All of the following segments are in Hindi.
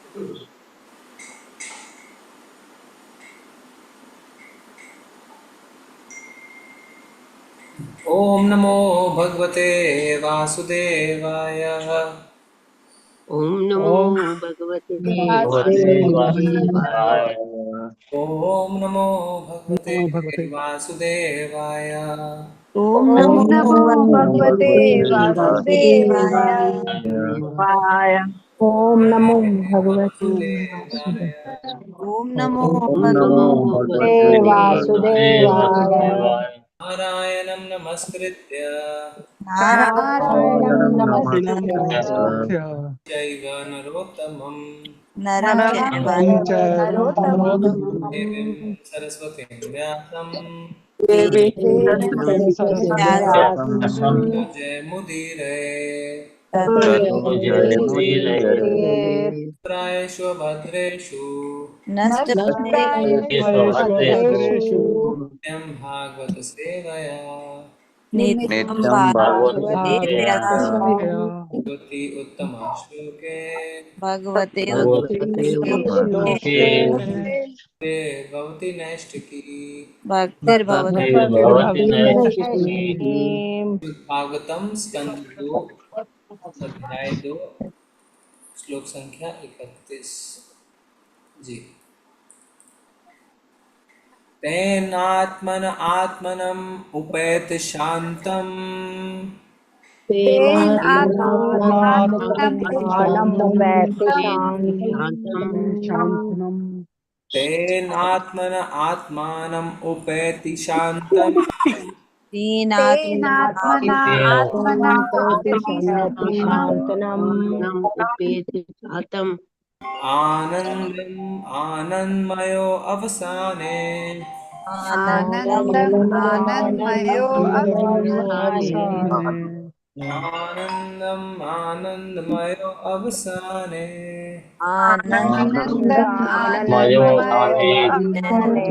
ओम नमो भगवते वासुदेवाय। ओम नमो ओम भगवते वासुदेवाय। वासुदेवाय। ओम नमो भगवते नमो भगवते वासुदेवाय। ओम ओम नमो नमो भगवते भगवते वासुदेवाय। वासुदेवाय। ओम नमो भगवते वासुदेवाय। वासुदेवाय। ओम नमो ओम नमो भगवते भगवते वासुदेवाय। वासुदेवाय। नारायणं नमस्कृत्य नारायणं नारायणं नारायणं नमस्कृत्य नमस्कृत्य चैव नरोत्तमं नरं चैव नरं चैव नरोत्तमं देवीं नरोत्तमम् सरस्वतीं व्यासं देवी देवीं देवीं सरस्वतीं व्यासं सरस्वती व्यासं जयमुदीरये। ततो जयमुदीरये। प्रायेषु भद्रेषु नस्तप्रेषु स्वभद्रेषु भद्रेषु नित्यं भागवत सेवया नित्यं नित्यं भागवते भागवत भागवतसेवया भगवती उत्तमश्लोके भगवते भगवते श्लोके श्लोके ते भवति नैष्टिकी। भक्तिर्भवति भगवती भक्तिर्भवति नैष्ठिकी। नैष्ठिकीम्। भागवतम स्कंद 2 अध्याय 2 श्लोक संख्या 31 जी। तेनात्मन आत्मनम उपैत शांतम तेन आत्मानमुपैति शांतम शान्तम् तेनात्मन आत्मानम उपैति शांतम दीनात्मना आत्मना शान्तमुपैति उपैति शान्तम् शान्तनम्। उपेति शातम। आनंदम आनंदमयो अवसाने आनन्दम् आनन्दमयो अवसाने आनन्दमयोऽवसाने आनंदम आनंदमयो अवसाने आनन्द आनन्दमयो आनन्दमयो अवसाने।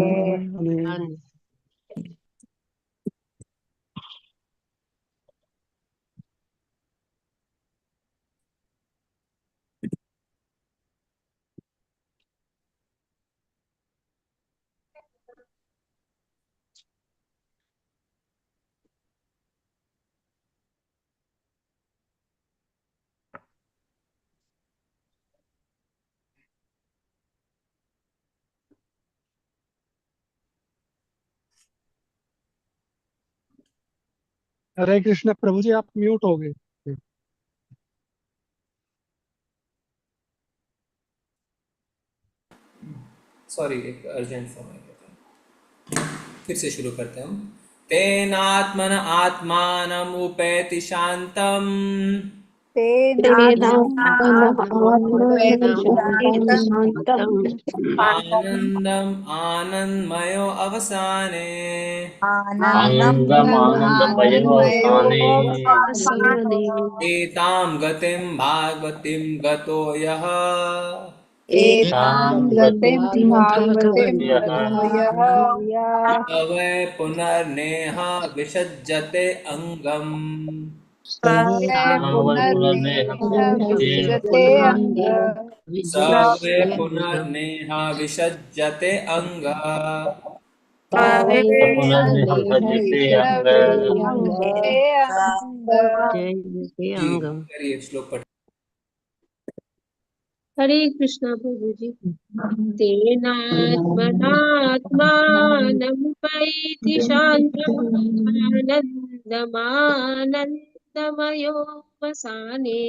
हरे कृष्ण प्रभु जी, आप म्यूट हो गए। सॉरी, एक अर्जेंट फोन आ गया था। फिर से शुरू करते हैं हम। तेनात्मन आत्मानम उपैति शांतम तेनात्मनात्मनमुपैति शान्तम् आनंदम आनंदमयो अवसाने आनन्दम् आनंदमयो आनन्दमयो अवसाने। एतां गतिं भागवतीं गतो यः एतां गतिं भागवतीं यः गतो यः स वै पुनर्नेह विसज्जते अंगम् सवे पुनर्नेह विसृजते अङ्ग स वै विजयते पुनर्नेह विसज्जते अंग सवे पुनर्निर्भजते पुनर्नेह अंग। विसृजते अङ्ग जी अंगम। करिए श्लोक पढ़। हरे कृष्णा प्रभु जी। तेनात्मनात्मानमुपैति शान्तम् आनन्दमानन्दमयोऽवसाने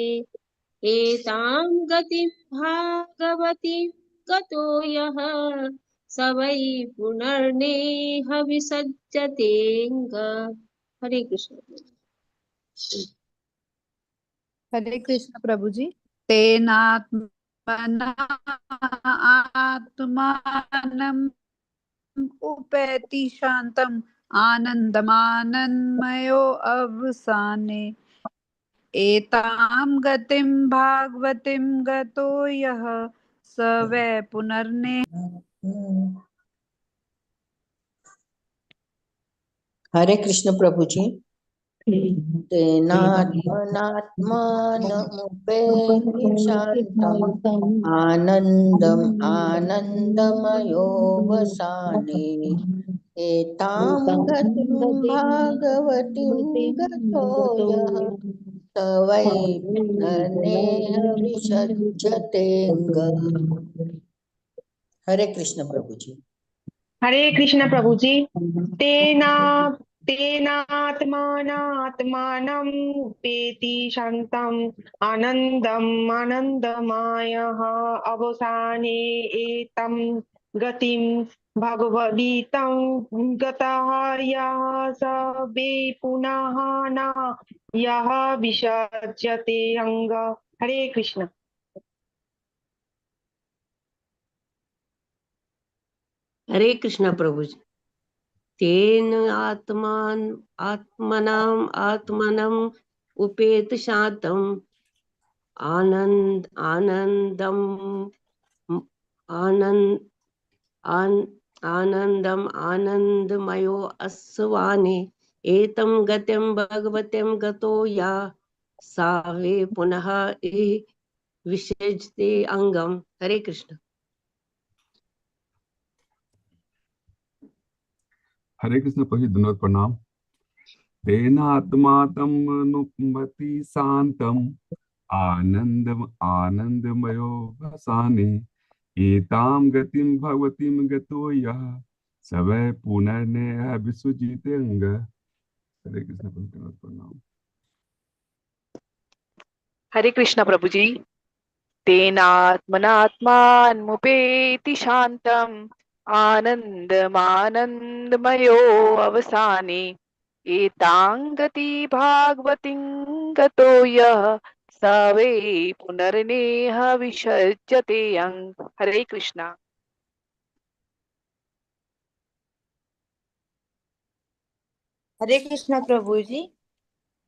एतां गतिं भागवतीं गतो यः स वै पुनर्नेह विसज्जतेऽङ्ग। हरे कृष्ण। हरे कृष्ण प्रभु जी। तेनात्मना आत्मानम् उपैति शान्तम् आनन्दमानन्दमयो अवसाने एतां गतिं भागवतीं गतो यः स वै पुनर्नेह। हरे कृष्ण प्रभु जी। तेनात्मनात्मानमुपैति शान्तम् आनन्दम् आनन्दमयोऽवसाने एतां गतिं भागवतीं गतो यः स वै पुनर्नेह विसज्जतेऽङ्ग। हरे कृष्ण प्रभु जी। हरे कृष्ण प्रभु जी। तेना तेनात्मानात्मानम् उपेति शान्तम् आनन्दम् आनन्दमायः अवसाने एतं गतिं भगवदीतं गतः यः स वै पुनः न यः विसज्जते अंग। हरे कृष्ण। हरे कृष्ण प्रभु जी। तेन आत्मनम् उपेत शान्तम् आनन्दम् आनन्दमयो अस्वाने एतं गतिं भगवतीं गतो या सा वे पुनः विसज्जते अंगम। हरे कृष्ण। हरे कृष्ण प्रभु जी, धन्यवाद प्रणाम। तेनात्मातमनुमति शान्तम् आनन्दम आनन्दमयो वसाने एतां गतिं भगवतीं गतो यः स वै पुनर्नेह विसृजितेऽङ्ग। हरे कृष्ण प्रभु जी, धन्यवाद प्रणाम। हरे कृष्ण प्रभु जी। तेनात्मनात्मानमुपेति शान्तम् आनन्दमानन्दमयो अवसाने एतां गति भागवतीं गतो यः स वै पुनर्नेह विसज्जते अंग। हरे कृष्णा। हरे कृष्ण प्रभु जी।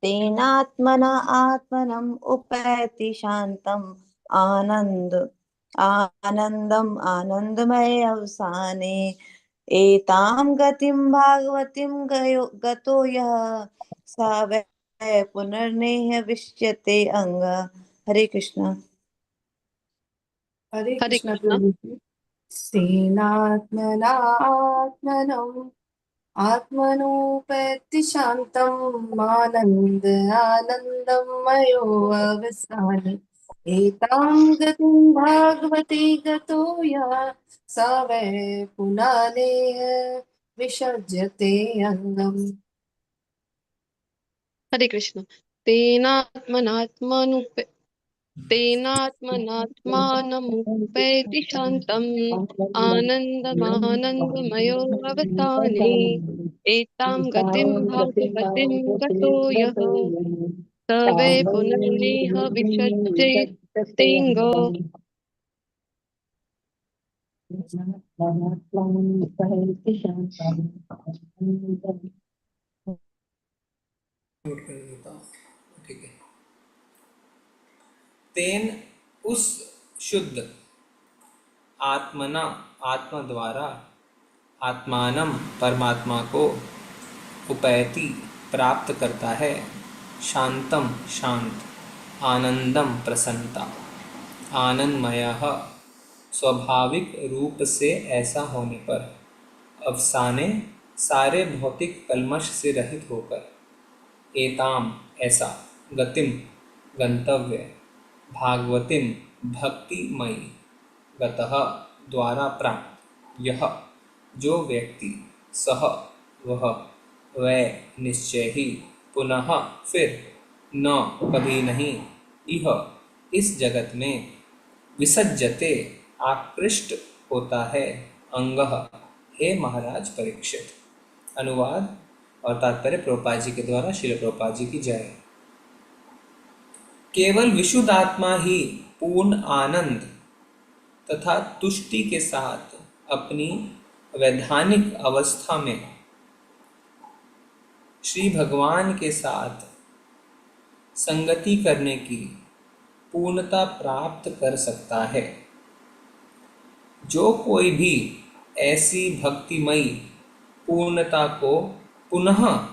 तेनात्मना आत्मनम् उपैति शान्तम् आनन्दम् आनन्दमय अवसाने एतां गतिं भागवतीं गतो यः सा वै पुनर्नेह विष्यते अंग। हरे कृष्ण। हरे हरे कृष्ण कृष्ण। प्रभु जी। सेनात्मना आत्मनम् आत्मनोपैति शान्तम् आनन्द आनन्दमयो अवसाने एतां गतिं भागवती गतो यः स वै पुनानेह विसर्जते अङ्गम्। हरे कृष्ण। तेनात्मनात्मानमुपैति शान्तम् आनन्दमानन्दमयो अवसाने एतां गतिं भगवतीं गतो यः स वै पुनर्नेह विसज्जेतेऽङ्ग। म्यूट कर देता हूँ। ठीक है। तेन उस शुद्ध आत्मना आत्मा द्वारा आत्मानम परमात्मा को उपैति प्राप्त करता है शांतम शांत आनंदम प्रसन्नता आनंदमय स्वाभाविक रूप से ऐसा होने पर अवसाने सारे भौतिक कल्मश से रहित होकर एताम ऐसा गतिम गंतव्य भागवतीम भक्तिमयी गतः द्वारा प्राप्त यह जो व्यक्ति सह वह वै निश्चय ही पुनः फिर न कभी नहीं यह इस जगत में विसज्जते आकृष्ट होता है अंगः। हे महाराज परीक्षित। अनुवाद और तात्पर्य प्रभुपाद जी के द्वारा। श्रील प्रभुपाद जी की जय। केवल विशुद्ध आत्मा ही पूर्ण आनंद तथा तुष्टि के साथ अपनी वैधानिक अवस्था में श्री भगवान के साथ संगति करने की पूर्णता प्राप्त कर सकता है। जो कोई भी ऐसी भक्तिमयी पूर्णता को पुनः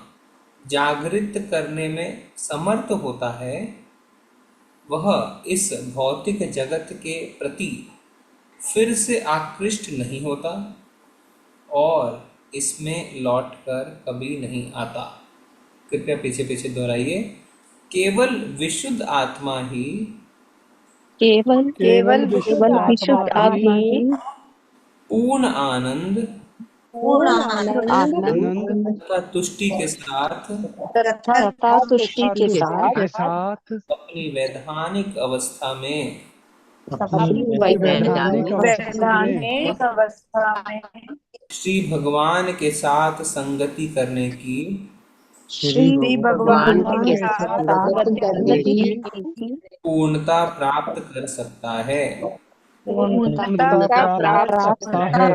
जागृत करने में समर्थ होता है वह इस भौतिक जगत के प्रति फिर से आकृष्ट नहीं होता और इसमें लौटकर कभी नहीं आता। कृपया पीछे पीछे दोहराइए। केवल विशुद्ध आत्मा ही केवल विशुद्ध आत्मा ही पूर्ण आनंद पूर्ण आनंद आनंद तथा तुष्टि के साथ तथा तथा तुष्टि के साथ अपनी वैधानिक अवस्था में अपनी वैधानिक अवस्था में वैधानिक अवस्था में श्री भगवान के साथ संगति करने की श्री भगवान के के साथ साथ संगति करने की की पूर्णता प्राप्त कर सकता है। पूर्णता प्राप्त सकता है।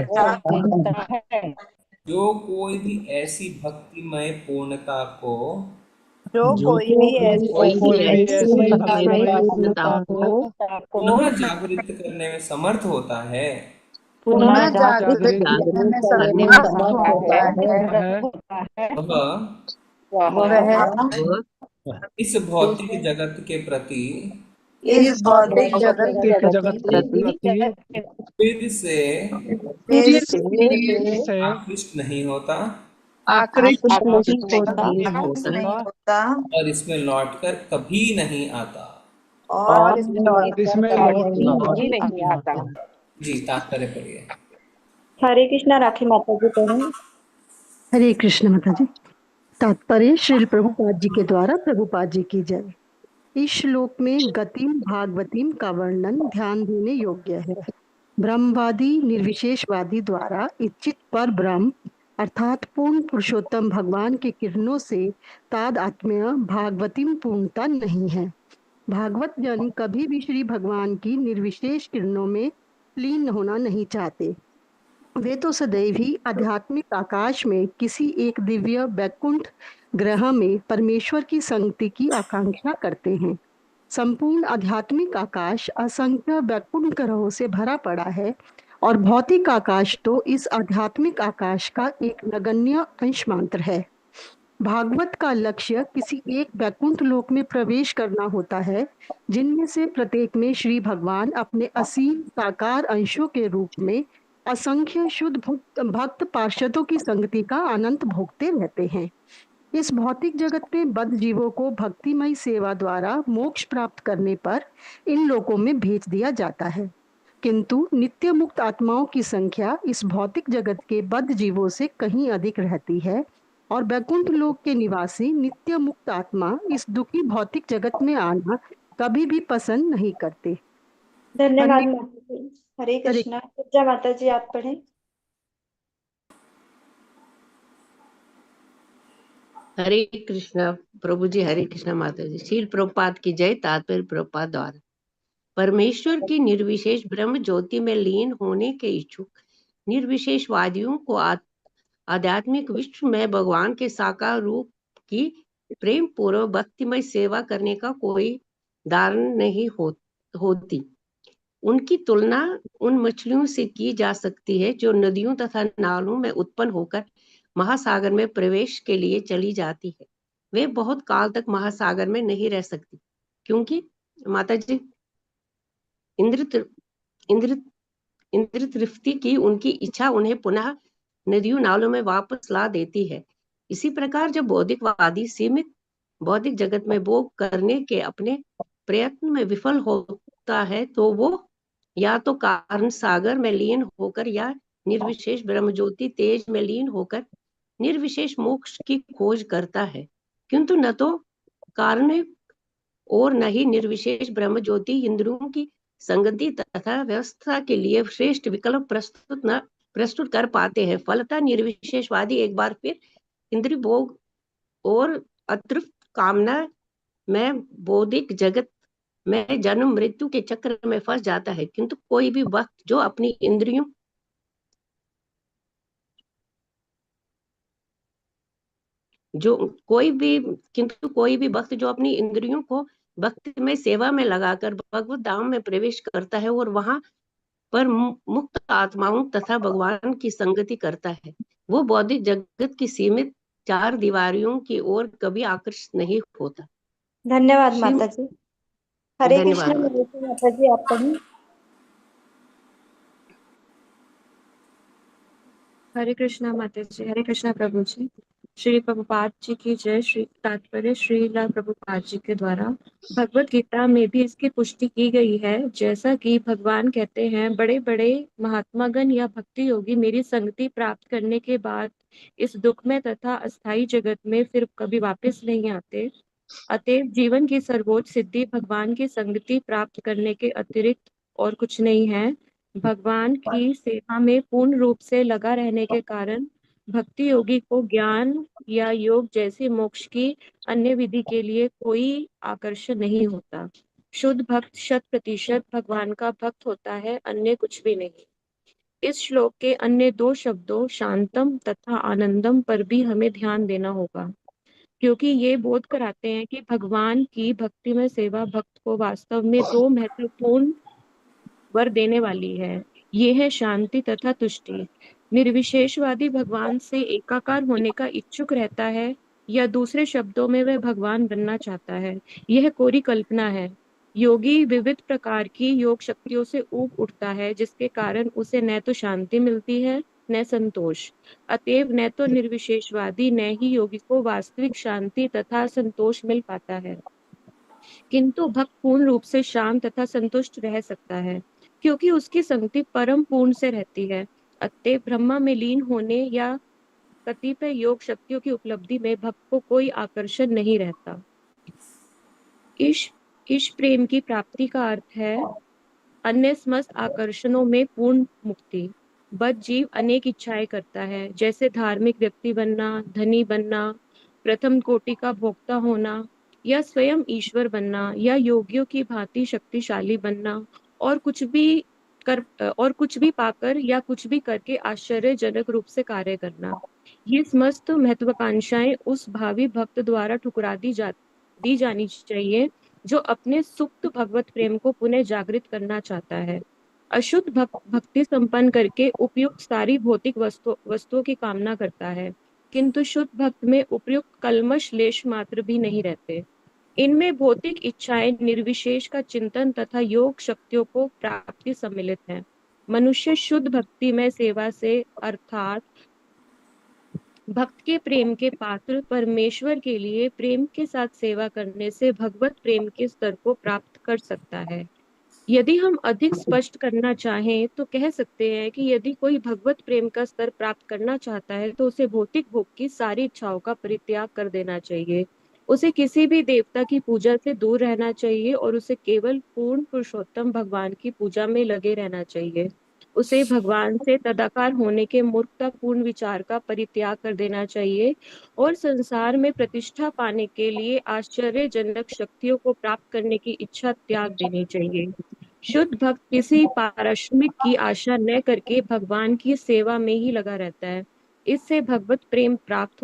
जो कोई भी ऐसी भक्तिमय पूर्णता को जो कोई भी ऐसी कोई भी ऐसी भक्तिमय भक्तिमय पूर्णता पूर्णता को पुनः जागृत करने में समर्थ होता है पुनः जागृत जागृत करने में करने में समर्थ समर्थ होता है वह वह इस भौतिक जगत के प्रति इस भौतिक जगत के भौतिक जगत के प्रति फिर से फिर से फिर से आकृष्ट नहीं होता आकृष्ट आकृष्ट नहीं नहीं नहीं होता होता और इसमें लौटकर कभी नहीं आता। और इसमें लौट इसमें लौट नहीं आता। जी तात्पर्य पढ़िए। हरे कृष्णा राखी माता जी पढ़ें। हरे कृष्ण माता जी। तात्पर्य श्रील प्रभुपाद जी के द्वारा। प्रभुपाद जी की जय। इस श्लोक में गतिम भागवतीम का वर्णन ध्यान देने योग्य है। ब्रह्मवादी निर्विशेषवादी द्वारा इच्छित पर ब्रह्म अर्थात पूर्ण पुरुषोत्तम भगवान के किरणों से तादात्म्य भागवतीम पूर्णता नहीं है। भागवत जन कभी भी श्री भगवान की निर्विशेष किरणों में लीन होना नहीं चाहते। वे तो सदैव ही आध्यात्मिक आकाश में किसी एक दिव्य वैकुंठ ग्रह में परमेश्वर की संगति की आकांक्षा करते हैं। संपूर्ण आध्यात्मिक आकाश असंख्य वैकुंठ ग्रहों से भरा पड़ा है और भौतिक आकाश तो इस आध्यात्मिक आकाश का एक नगण्य अंश मात्र है। भागवत का लक्ष्य किसी एक वैकुंठ लोक में प्रवेश करना होता है जिनमें से प्रत्येक में श्री भगवान अपने असीम साकार अंशों के रूप में असंख्य शुद्ध भक्त पार्षदों की संगति का आनंद भोगते रहते हैं। इस भौतिक जगत में बद्ध जीवों को भक्तिमय सेवा द्वारा मोक्ष प्राप्त करने पर इन लोकों में भेज दिया जाता है, किंतु नित्य मुक्त आत्माओं की संख्या इस भौतिक जगत के बद्ध जीवों से कहीं अधिक रहती है और वैकुंठ लोक के निवासी नित्य मुक्त आत्मा इस दुखी भौतिक जगत में आना कभी भी पसंद नहीं करते। धन्यवाद माता जी। हरे कृष्णा। जय माता जी आप पढ़ें। हरे कृष्णा प्रभु जी। हरे कृष्णा माता जी। श्रील प्रभुपाद की जय। तात्पर्य प्रभुपाद द्वारा। परमेश्वर की निर्विशेष ब्रह्म ज्योति में लीन होने के इच्छुक निर्विशेषवादियों को आध्यात्मिक विश्व में भगवान के साकार रूप की प्रेम पूर्वक भक्तिमय सेवा करने का कोई धारण नहीं होती। उनकी तुलना उन मछलियों से की जा सकती है जो नदियों तथा नालों में उत्पन्न होकर महासागर में प्रवेश के लिए चली जाती है। वे बहुत काल तक महासागर में नहीं रह सकती क्योंकि माता जी इंद्र तृप्ति की उनकी इच्छा उन्हें पुनः नदियों नालों में वापस ला देती है। इसी प्रकार जब बौद्धिकवादी सीमित बौद्धिक जगत में भोग करने के अपने प्रयत्न में विफल होता है तो वो या तो कारण सागर में लीन होकर या निर्विशेष ब्रह्म ज्योति तेज में लीन होकर निर्विशेष मोक्ष की खोज करता है, किंतु न तो कारण और न ही निर्विशेष ब्रह्म ज्योति इंद्रियों की संगति तथा व्यवस्था के लिए श्रेष्ठ विकल्प प्रस्तुत कर पाते हैं। फलतः निर्विशेषवादी एक बार फिर इंद्रिय भोग और अतृप्त कामना में बौद्धिक जगत में जन्म मृत्यु के चक्र में फंस जाता है। किंतु कोई भी वक्त जो अपनी इंद्रियों भक्त जो अपनी इंद्रियों को भक्ति में सेवा में लगाकर भगवत धाम में प्रवेश करता है और वहां पर मुक्त आत्माओं तथा भगवान की संगति करता है, वो बौद्धिक जगत की सीमित चार दीवारियों की ओर कभी आकर्षित नहीं होता। धन्यवाद श्री माता जी। हरे धन्यवाद कृष्णा माता। माता जी, आप पढ़ें। हरे कृष्णा माता जी। हरे कृष्णा प्रभु जी। श्री प्रभुपाद जी की जय। श्री तात्पर्य श्रीला प्रभुपाद जी के द्वारा भगवत गीता में भी इसकी पुष्टि की गई है। जैसा कि भगवान कहते हैं, बड़े बड़े महात्मागण या भक्ति योगी मेरी संगति प्राप्त करने के बाद इस दुख में तथा अस्थाई जगत में फिर कभी वापस नहीं आते। अतएव जीवन की सर्वोच्च सिद्धि भगवान की संगति प्राप्त करने के अतिरिक्त और कुछ नहीं है। भगवान की सेवा में पूर्ण रूप से लगा रहने के कारण भक्ति योगी को ज्ञान या योग जैसे मोक्ष की अन्य विधि के लिए कोई आकर्षण नहीं होता। शुद्ध भक्त 100% भगवान का भक्त होता है, अन्य कुछ भी नहीं। इस श्लोक के अन्य दो शब्दों शांतम तथा आनंदम पर भी हमें ध्यान देना होगा, क्योंकि ये बोध कराते हैं कि भगवान की भक्ति में सेवा भक्त को वास्तव में दो महत्वपूर्ण वर देने वाली है। ये है शांति तथा तुष्टि। निर्विशेषवादी भगवान से एकाकार होने का इच्छुक रहता है, या दूसरे शब्दों में वह भगवान बनना चाहता है। यह कोरी कल्पना है। योगी विविध प्रकार की योग शक्तियों से ऊब उठता है, जिसके कारण उसे न तो शांति मिलती है न संतोष। अतएव न तो निर्विशेषवादी न ही योगी को वास्तविक शांति तथा संतोष मिल पाता है, किंतु भक्त पूर्ण रूप से शांत तथा संतुष्ट रह सकता है, क्योंकि उसकी संगति परम पूर्ण से रहती है। अतएव ब्रह्मा में लीन होने या कतिपय योग शक्तियों की उपलब्धि में भक्त को कोई आकर्षण नहीं रहता। इश प्रेम की प्राप्ति का अर्थ है अन्य समस्त आकर्षणों में पूर्ण मुक्ति। बद्ध जीव अनेक इच्छाएं करता है, जैसे धार्मिक व्यक्ति बनना, धनी बनना, प्रथम कोटि का भोक्ता होना, या स्वयं ईश्वर बनना, या योगियों की भांति शक्तिशाली बनना, और कुछ भी पाकर या कुछ भी करके आश्चर्यजनक रूप से कार्य करना। ये समस्त महत्वाकांक्षाएं उस भावी भक्त द्वारा ठुकरा दी जानी चाहिए जो अपने सुप्त भगवत प्रेम को पुनः जागृत करना चाहता है। अशुद्ध भक्ति संपन्न करके उपयुक्त सारी भौतिक वस्तुओं की कामना करता है, किंतु शुद्ध भक्त में उपयुक्त कल्मश लेश मात्र भी नहीं रहते। इनमें भौतिक इच्छाएं, निर्विशेष का चिंतन तथा योग शक्तियों को प्राप्ति सम्मिलित है। मनुष्य शुद्ध भक्ति में सेवा से अर्थात भक्त के प्रेम के पात्र परमेश्वर के लिए प्रेम के साथ सेवा करने से भगवत प्रेम के स्तर को प्राप्त कर सकता है। यदि हम अधिक स्पष्ट करना चाहें तो कह सकते हैं कि यदि कोई भगवत प्रेम का स्तर प्राप्त करना चाहता है तो उसे भौतिक भोग की सारी इच्छाओं का परित्याग कर देना चाहिए। उसे किसी भी देवता की पूजा से दूर रहना चाहिए और उसे केवल पूर्ण पुरुषोत्तम भगवान की पूजा में लगे रहना चाहिए। उसे भगवान से तदाकार होने के मूर्खतापूर्ण विचार का परित्याग कर देना चाहिए और संसार में प्रतिष्ठा पाने के लिए आश्चर्यजनक शक्तियों को प्राप्त करने की इच्छा त्याग देनी चाहिए। शुद्ध भक्त किसी पारिश्रमिक की आशा न करके भगवान की सेवा में ही लगा रहता है। इससे भगवत प्रेम प्राप्त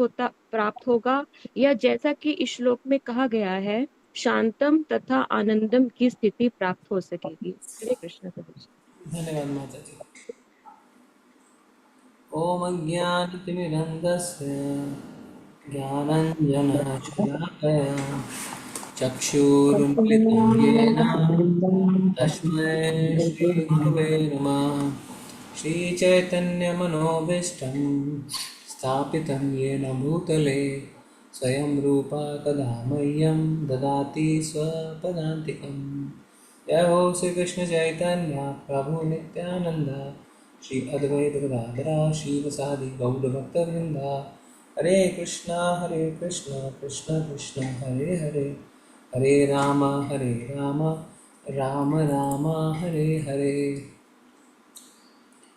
होगा, या जैसा कि इस श्लोक में कहा गया है, शांतम तथा आनंदम की स्थिति प्राप्त हो सकेगी। हरे कृष्ण। धन्यवाद माता जी। ओम अज्ञानतिमिरन्धस्य ज्ञानाञ्जनशलाकया चक्षुरुन्मिलितं येन तस्मै श्रीगुरवे नमः। श्रीचैतन्यमनोभीष्टं स्थापितं येन भूतले स्वयं रूपा कदा मह्यं ददाति स्वपदान्तिकम्। जय हो श्री कृष्ण चैतन्य प्रभु नित्यानंद श्री अद्वैत गदाधर श्रीवासादि गौड़ भक्तवृंद। हरे कृष्ण कृष्ण कृष्ण हरे हरे, हरे राम राम राम हरे हरे।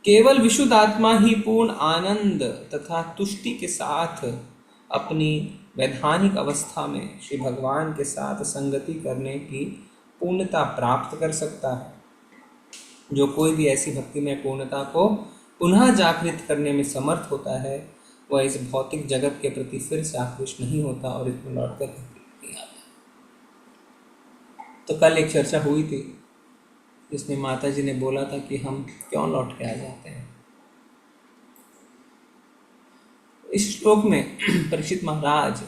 केवल विशुद्ध आत्मा ही पूर्ण आनंद तथा तुष्टि के साथ अपनी वैधानिक अवस्था में श्री भगवान के साथ संगति करने की पूर्णता प्राप्त कर सकता है। जो कोई भी ऐसी भक्ति में पूर्णता को पुनः जागृत करने में समर्थ होता है, वह इस भौतिक जगत के प्रति फिर से आकृष्ट नहीं होता और इसमें लौट कर नहीं आता। तो कल एक चर्चा हुई थी जिसमें माता जी ने बोला था कि हम क्यों लौट के आ जाते हैं। इस श्लोक में परीक्षित महाराज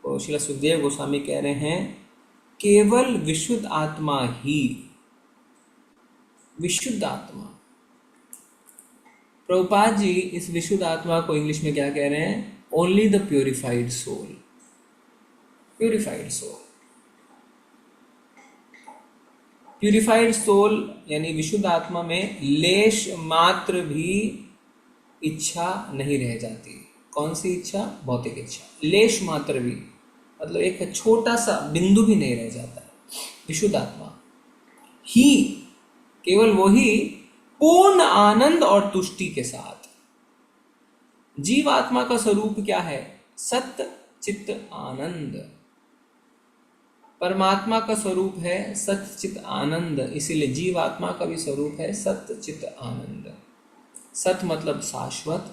को श्रील सुखदेव गोस्वामी कह रहे हैं केवल विशुद्ध आत्मा ही, विशुद्ध आत्मा। प्रभुपाद जी इस विशुद्ध आत्मा को इंग्लिश में क्या कह रहे हैं? Only the purified soul, purified soul. Purified soul यानी विशुद्ध आत्मा में लेश मात्र भी इच्छा नहीं रह जाती। कौन सी इच्छा? भौतिक इच्छा। लेश मात्र भी मतलब एक छोटा सा बिंदु भी नहीं रह जाता है। विशुद्ध आत्मा ही, केवल वही पूर्ण आनंद और तुष्टि के साथ। जीव आत्मा का स्वरूप क्या है? सत्य चित्त आनंद। परमात्मा का स्वरूप है सत्य चित्त आनंद, इसीलिए जीव आत्मा का भी स्वरूप है सत्य चित्त आनंद। सत्य मतलब शाश्वत,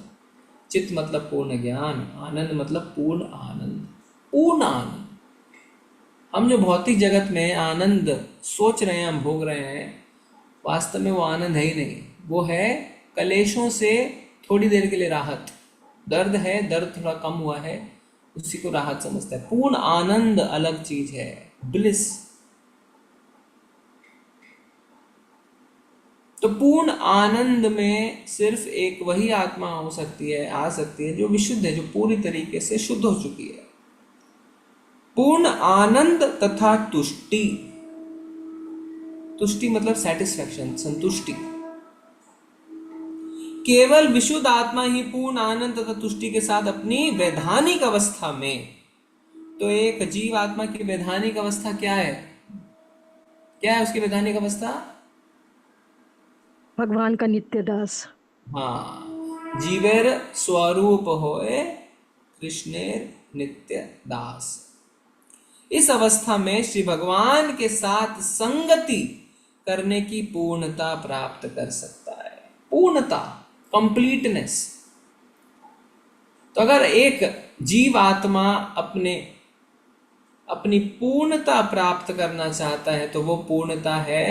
चित्त मतलब पूर्ण ज्ञान, आनंद मतलब पूर्ण आनंद, पूर्ण आनंद। हम जो भौतिक जगत में आनंद सोच रहे हैं, हम भोग रहे हैं, वास्तव में वो आनंद है ही नहीं। वो है कलेशों से थोड़ी देर के लिए राहत। दर्द है, दर्द थोड़ा कम हुआ है, उसी को राहत समझता है। पूर्ण आनंद अलग चीज है, ब्लिस। तो पूर्ण आनंद में सिर्फ एक वही आत्मा हो सकती है, आ सकती है जो विशुद्ध है, जो पूरी तरीके से शुद्ध हो चुकी है। पूर्ण आनंद तथा तुष्टि। तुष्टि मतलब सेटिस्फैक्शन, संतुष्टि। केवल विशुद्ध आत्मा ही पूर्ण आनंद तथा तुष्टि के साथ अपनी वैधानिक अवस्था में। तो एक जीव आत्मा की वैधानिक अवस्था क्या है? क्या है उसकी वैधानिक अवस्था? भगवान का नित्य दास। हाँ, जीवेर स्वरूप होए कृष्णेर नित्य दास। इस अवस्था में श्री भगवान के साथ संगति करने की पूर्णता प्राप्त कर सकता है। पूर्णता, कंप्लीटनेस। तो अगर एक जीव आत्मा अपनी पूर्णता प्राप्त करना चाहता है तो वो पूर्णता है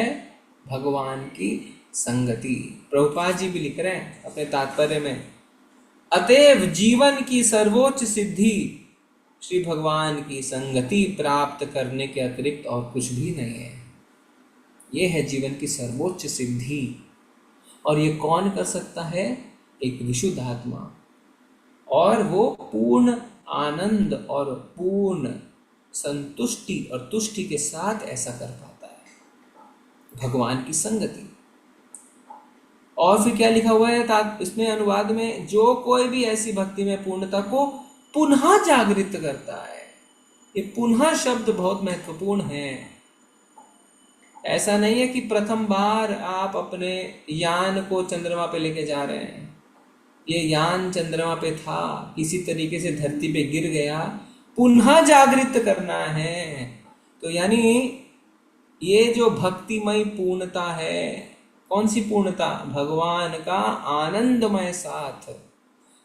भगवान की संगति। प्रभुपाद जी भी लिख रहे हैं अपने तात्पर्य में, अतएव जीवन की सर्वोच्च सिद्धि श्री भगवान की संगति प्राप्त करने के अतिरिक्त और कुछ भी नहीं है। ये है जीवन की सर्वोच्च सिद्धि। और ये कौन कर सकता है? एक विशुद्ध आत्मा। और वो पूर्ण आनंद और पूर्ण संतुष्टि और तुष्टि के साथ ऐसा कर पाता है, भगवान की संगति। और फिर क्या लिखा हुआ है इसमें अनुवाद में? जो कोई भी ऐसी भक्ति में पूर्णता को पुनः जागृत करता है। ये पुनः शब्द बहुत महत्वपूर्ण है। ऐसा नहीं है कि प्रथम बार आप अपने यान को चंद्रमा पे लेके जा रहे हैं, ये यान चंद्रमा पे था, किसी तरीके से धरती पे गिर गया, पुनः जागृत करना है। तो यानी ये जो भक्तिमय पूर्णता है, कौन सी पूर्णता? भगवान का आनंदमय साथ,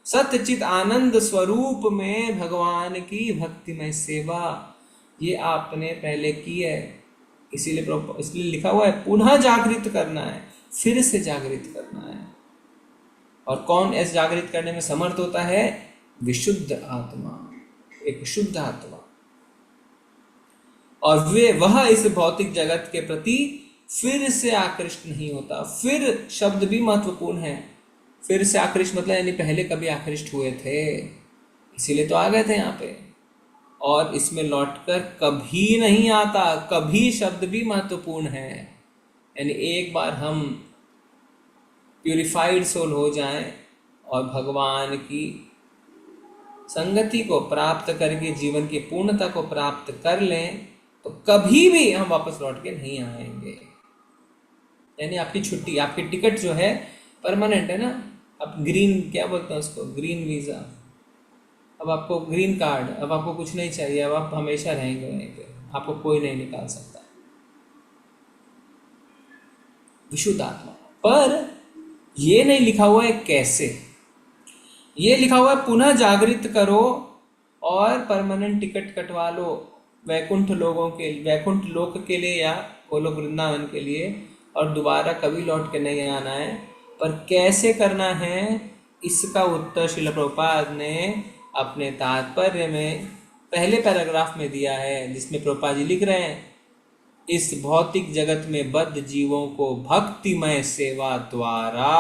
सत्यचित आनंद स्वरूप में भगवान की भक्तिमय सेवा, ये आपने पहले की है। इसलिए लिखा हुआ है पुनः जागृत करना है, फिर से जागृत करना है। और कौन ऐसे जागृत करने में समर्थ होता है? विशुद्ध आत्मा, एक शुद्ध आत्मा। और वह इस भौतिक जगत के प्रति फिर से आकृष्ट नहीं होता। फिर शब्द भी महत्वपूर्ण है। फिर से आकृष्ट मतलब यानी पहले कभी आकृष्ट हुए थे, इसीलिए तो आ गए थे यहाँ पे। और इसमें लौटकर कभी नहीं आता। कभी शब्द भी महत्वपूर्ण है। यानी एक बार हम प्यूरिफाइड सोल हो जाएं और भगवान की संगति को प्राप्त करके जीवन की पूर्णता को प्राप्त कर लें तो कभी भी हम वापस लौट के नहीं आएंगे। यानी आपकी छुट्टी, आपकी टिकट जो है परमानेंट है ना। अब ग्रीन, क्या बोलते हैं उसको, ग्रीन वीज़ा। अब आपको ग्रीन कार्ड, अब आपको कुछ नहीं चाहिए, अब आप हमेशा रहेंगे वहीं पे, आपको कोई नहीं निकाल सकता। विशुद्ध आत्मा। पर ये नहीं लिखा हुआ है कैसे। ये लिखा हुआ है पुनः जागृत करो और परमानेंट टिकट कटवा लो वैकुंठ लोक के लिए या गोलोक वृंदावन के लिए, और दोबारा कभी लौट के नहीं आना है। पर कैसे करना है, इसका उत्तर श्रील प्रभुपाद ने अपने तात्पर्य में पहले पैराग्राफ में दिया है, जिसमें प्रभुपाद जी लिख रहे हैं, इस भौतिक जगत में बद्ध जीवों को भक्तिमय सेवा द्वारा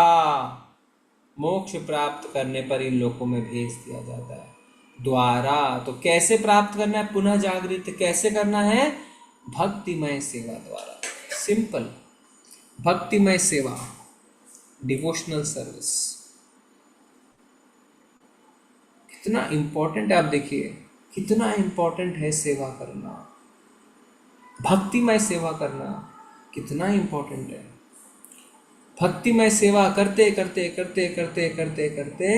मोक्ष प्राप्त करने पर इन लोकों में भेज दिया जाता है। द्वारा, तो कैसे प्राप्त करना है? पुनः जागृत कैसे करना है? भक्तिमय सेवा द्वारा। सिंपल, भक्तिमय सेवा, डिवोशनल सर्विस। कितना इंपॉर्टेंट है, आप देखिए कितना इंपॉर्टेंट है सेवा करना, भक्तिमय सेवा करना कितना इंपॉर्टेंट है। भक्तिमय सेवा करते करते करते करते करते करते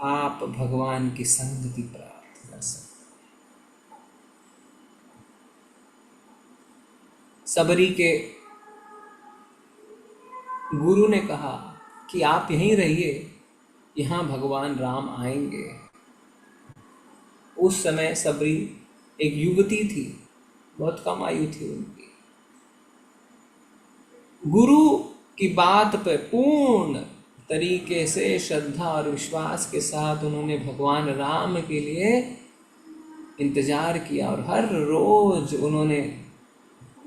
आप भगवान की संगति प्राप्त कर सकते हैं। सबरी के गुरु ने कहा कि आप यहीं रहिए, यहाँ भगवान राम आएंगे। उस समय सबरी एक युवती थी, बहुत कम आयु थी उनकी। गुरु की बात पर पूर्ण तरीके से श्रद्धा और विश्वास के साथ उन्होंने भगवान राम के लिए इंतजार किया, और हर रोज उन्होंने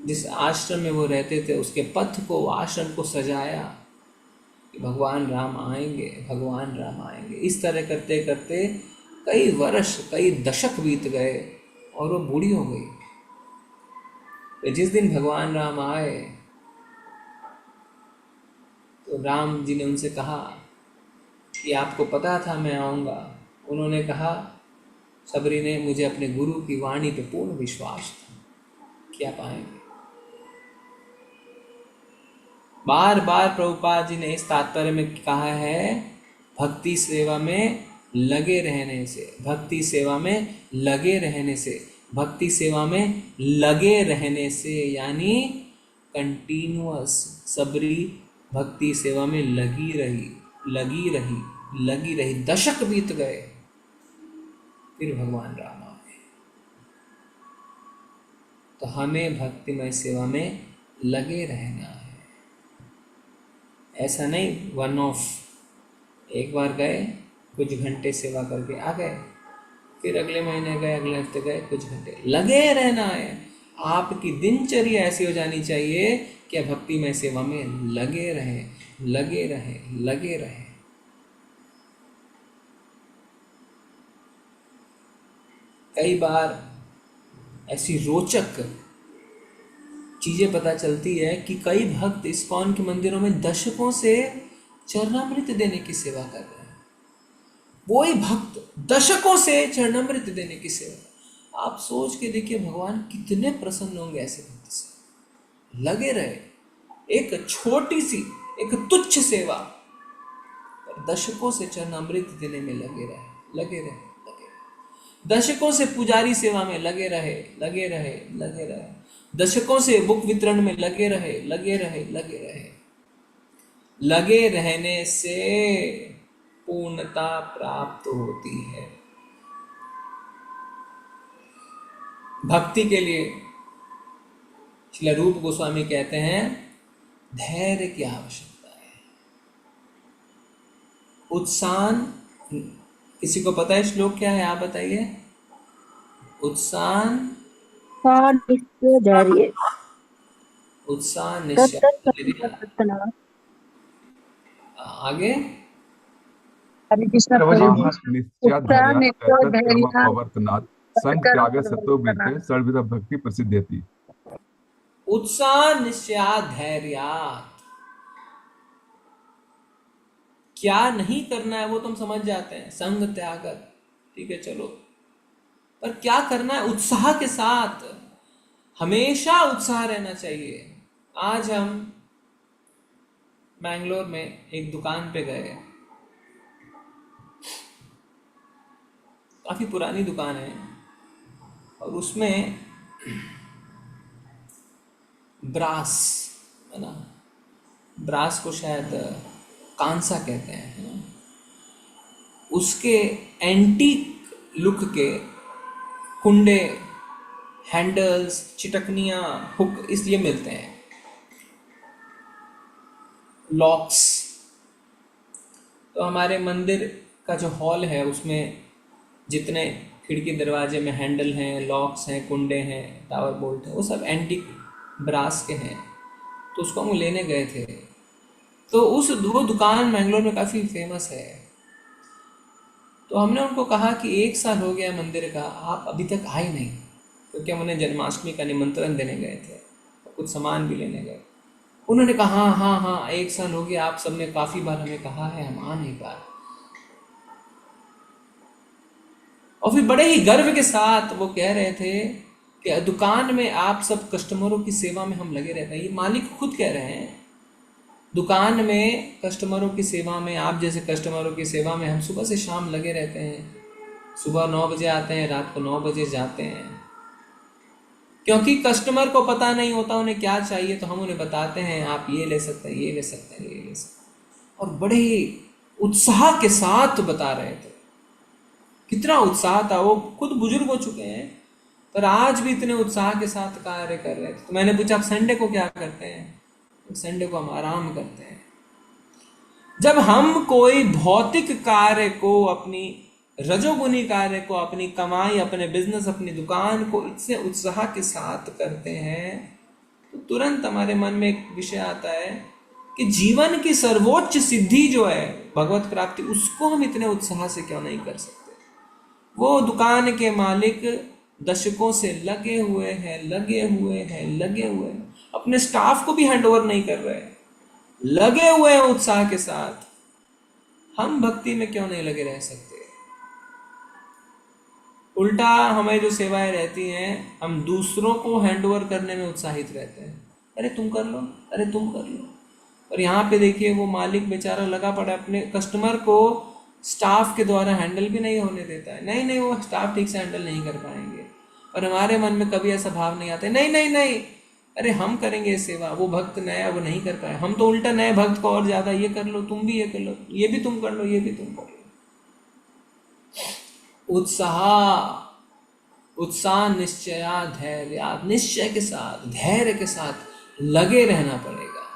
जिस आश्रम में वो रहते थे उसके पथ को, आश्रम को सजाया कि भगवान राम आएंगे, भगवान राम आएंगे। इस तरह करते करते कई वर्ष, कई दशक बीत गए और वो बूढ़ी हो गई। तो जिस दिन भगवान राम आए तो राम जी ने उनसे कहा कि आपको पता था मैं आऊँगा। उन्होंने कहा, सबरी ने, मुझे अपने गुरु की वाणी पे पूर्ण विश्वास था कि आप आएंगे। बार बार प्रभुपाद जी ने इस तात्पर्य में कहा है, भक्ति सेवा में लगे रहने से, भक्ति सेवा में लगे रहने से, भक्ति सेवा में लगे रहने से, यानी कंटिन्यूअस। सबरी भक्ति सेवा में लगी रही, दशक बीत गए, फिर भगवान राम आए। तो हमें भक्तिमय सेवा में लगे रहना है। ऐसा नहीं वन ऑफ, एक बार गए, कुछ घंटे सेवा करके आ गए, फिर अगले महीने गए, अगले हफ्ते गए, कुछ घंटे। लगे रहना है। आपकी दिनचर्या ऐसी हो जानी चाहिए कि भक्तिमय सेवा में लगे रहे। कई बार ऐसी रोचक चीजें पता चलती है कि कई भक्त इस्कॉन के मंदिरों में दशकों से चरणामृत देने की सेवा कर रहे हैं। वही भक्त दशकों से चरणामृत देने की सेवा। आप सोच के देखिए भगवान कितने प्रसन्न होंगे ऐसे भक्त से। लगे रहे, एक छोटी सी, एक तुच्छ सेवा, दशकों से चरणामृत देने में लगे रहे। दशकों से पुजारी सेवा में लगे रहे। दशकों से बुक वितरण में लगे रहे। लगे रहने से पूर्णता प्राप्त होती है। भक्ति के लिए श्रील रूप गोस्वामी कहते हैं, धैर्य की आवश्यकता है। उत्साह, किसी को पता है श्लोक क्या है? आप बताइए। उत्साह धैर्य, उत्साह निश्चय, आगे हरे कृष्ण प्रवर्तनात् संत्याग सत्ववृत्ते सर्वविध भक्ति प्रसिद्ध्यति। उत्साह निश्चयात् धैर्यात्। क्या नहीं करना है वो तुम समझ जाते हैं, संग त्यागत, ठीक है चलो, पर क्या करना है? उत्साह के साथ, हमेशा उत्साह रहना चाहिए। आज हम मैंगलोर में एक दुकान पे गए, काफी पुरानी दुकान है, और उसमें ब्रास है ना, ब्रास को शायद कांसा कहते हैं, है ना, उसके एंटीक लुक के कुंडे, हैंडल्स, चिटकनियाँ, हुक इसलिए मिलते हैं, लॉक्स। तो हमारे मंदिर का जो हॉल है उसमें जितने खिड़की दरवाजे में हैंडल हैं, लॉक्स हैं, कुंडे हैं, टावर बोल्ट हैं, वो सब एंटीक ब्रास के हैं। तो उसको हम लेने गए थे। तो वो दुकान मैंगलोर में काफ़ी फेमस है। तो हमने उनको कहा कि 1 साल हो गया मंदिर का, आप अभी तक आए नहीं, क्योंकि हम उन्हें जन्माष्टमी का निमंत्रण देने गए थे, कुछ सामान भी लेने गए। उन्होंने कहा हाँ 1 साल हो गया, आप सबने काफ़ी बार हमें कहा है, हम आ नहीं पा रहे। और फिर बड़े ही गर्व के साथ वो कह रहे थे कि दुकान में आप सब कस्टमरों की सेवा में हम लगे रहते हैं। ये मालिक खुद कह रहे हैं, दुकान में कस्टमरों की सेवा में, आप जैसे कस्टमरों की सेवा में हम सुबह से शाम लगे रहते हैं। सुबह 9 बजे आते हैं, रात को 9 बजे जाते हैं, क्योंकि कस्टमर को पता नहीं होता उन्हें क्या चाहिए, तो हम उन्हें बताते हैं आप ये ले सकते हैं, ये ले सकते हैं, ये ले सकते हैं। और बड़े ही उत्साह के साथ बता रहे थे, कितना उत्साह था। वो खुद बुजुर्ग हो चुके हैं पर आज भी इतने उत्साह के साथ कार्य कर रहे थे। तो मैंने पूछा आप संडे को क्या करते हैं? संडे को हम आराम करते हैं। जब हम कोई भौतिक कार्य को, अपनी रजोगुनी कार्य को, अपनी कमाई, अपने बिजनेस, अपनी दुकान को इतने उत्साह के साथ करते हैं तो तुरंत हमारे मन में एक विषय आता है कि जीवन की सर्वोच्च सिद्धि जो है भगवत प्राप्ति, उसको हम इतने उत्साह से क्यों नहीं कर सकते। वो दुकान के मालिक दशकों से लगे हुए हैं, अपने स्टाफ को भी हैंडओवर नहीं कर रहे, लगे हुए हैं उत्साह के साथ। हम भक्ति में क्यों नहीं लगे रह सकते? उल्टा हमें जो सेवाएं रहती हैं, हम दूसरों को हैंडओवर करने में उत्साहित रहते हैं। अरे तुम कर लो, अरे तुम कर लो। और यहाँ पे देखिए वो मालिक बेचारा लगा पड़ा, अपने कस्टमर को स्टाफ के द्वारा हैंडल भी नहीं होने देता है। नहीं, वो स्टाफ ठीक से हैंडल नहीं कर पाएंगे। और हमारे मन में कभी ऐसा भाव नहीं आता, नहीं, अरे हम करेंगे सेवा, वो भक्त नया वो नहीं कर पाए, हम तो उल्टा नए भक्त को और ज्यादा, ये कर लो, तुम भी ये कर लो, ये भी तुम कर लो, ये भी तुम कर लो। उत्साह निश्चया धैर्य, निश्चय के साथ, धैर्य के साथ लगे रहना पड़ेगा।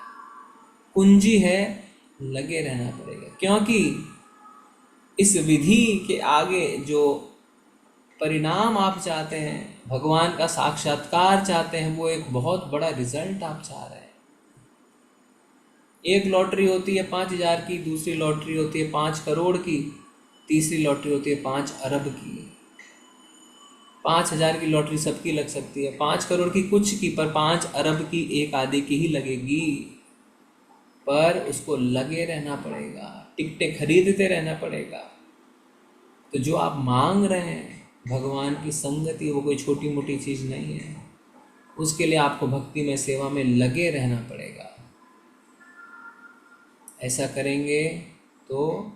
कुंजी है लगे रहना पड़ेगा, क्योंकि इस विधि के आगे जो परिणाम आप चाहते हैं, भगवान का साक्षात्कार चाहते हैं, वो एक बहुत बड़ा रिजल्ट आप चाह रहे हैं। एक लॉटरी होती है 5,000 की, दूसरी लॉटरी होती है 5 करोड़ की, तीसरी लॉटरी होती है 5 अरब की। 5,000 की लॉटरी सबकी लग सकती है, 5 करोड़ की कुछ की, पर 5 अरब की एक आदि की ही लगेगी। पर उसको लगे रहना पड़ेगा, टिकटें खरीदते रहना पड़ेगा। तो जो आप मांग रहे हैं भगवान की संगति, वो कोई छोटी मोटी चीज़ नहीं है। उसके लिए आपको भक्ति में, सेवा में लगे रहना पड़ेगा। ऐसा करेंगे तो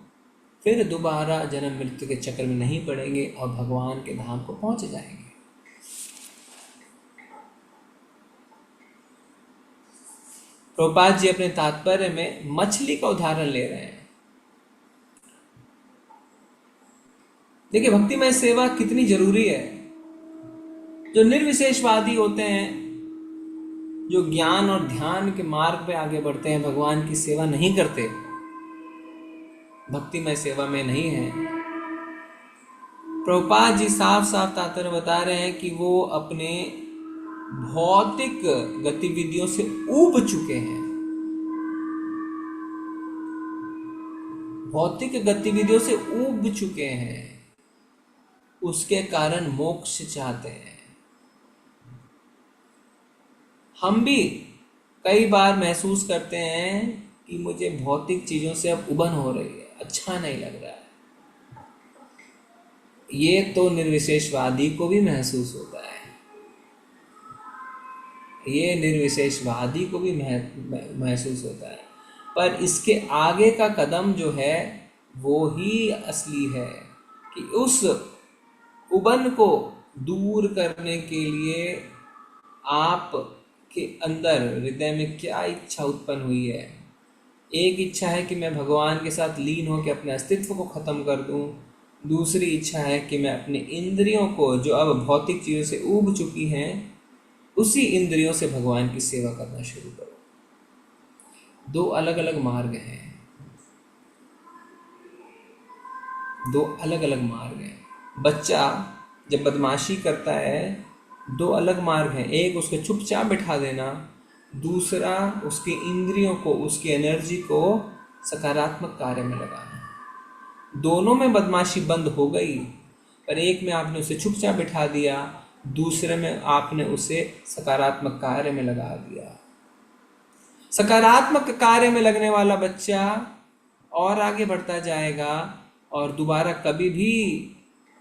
फिर दोबारा जन्म मृत्यु के चक्कर में नहीं पड़ेंगे और भगवान के धाम को पहुंच जाएंगे। प्रभुपाद जी अपने तात्पर्य में मछली का उदाहरण ले रहे हैं। देखिए भक्तिमय सेवा कितनी जरूरी है। जो निर्विशेषवादी होते हैं, जो ज्ञान और ध्यान के मार्ग पे आगे बढ़ते हैं, भगवान की सेवा नहीं करते, भक्तिमय सेवा में नहीं है, प्रभुपाद जी साफ साफ तात्पर्य बता रहे हैं कि वो अपने भौतिक गतिविधियों से ऊब चुके हैं। भौतिक गतिविधियों से ऊब चुके हैं, उसके कारण मोक्ष चाहते हैं। हम भी कई बार महसूस करते हैं कि मुझे भौतिक चीजों से अब उबन हो रही है, अच्छा नहीं लग रहा है। ये तो निर्विशेषवादी को भी महसूस होता है, ये निर्विशेषवादी को भी महसूस होता है। पर इसके आगे का कदम जो है वो ही असली है कि उस उबन को दूर करने के लिए आप के अंदर हृदय में क्या इच्छा उत्पन्न हुई है। एक इच्छा है कि मैं भगवान के साथ लीन होकर अपने अस्तित्व को खत्म कर दूं। दूसरी इच्छा है कि मैं अपने इंद्रियों को, जो अब भौतिक चीज़ों से ऊब चुकी हैं, उसी इंद्रियों से भगवान की सेवा करना शुरू करो। दो अलग अलग मार्ग हैं। दो अलग अलग मार्ग हैं। बच्चा जब बदमाशी करता है, दो अलग मार्ग हैं। एक उसको चुपचाप बिठा देना, दूसरा उसकी इंद्रियों को, उसकी एनर्जी को सकारात्मक कार्य में लगाना। दोनों में बदमाशी बंद हो गई, पर एक में आपने उसे चुपचाप बिठा दिया, दूसरे में आपने उसे सकारात्मक कार्य में लगा दिया। सकारात्मक कार्य में लगने वाला बच्चा और आगे बढ़ता जाएगा और दोबारा कभी भी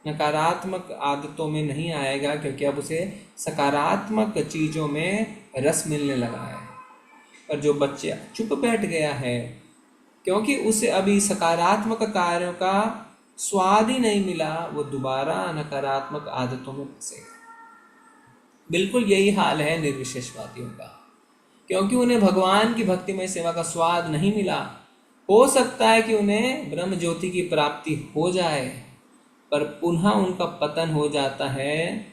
नकारात्मक आदतों में नहीं आएगा, क्योंकि अब उसे सकारात्मक चीज़ों में रस मिलने लगा है। पर जो बच्चा चुप बैठ गया है, क्योंकि उसे अभी सकारात्मक कार्यों का स्वाद ही नहीं मिला, वो दोबारा नकारात्मक आदतों में फंसेगा। बिल्कुल यही हाल है निर्विशेषवादियों का, क्योंकि उन्हें भगवान की भक्तिमय सेवा का स्वाद नहीं मिला। हो सकता है कि उन्हें ब्रह्म ज्योति की प्राप्ति हो जाए, पर पुनः उनका पतन हो जाता है,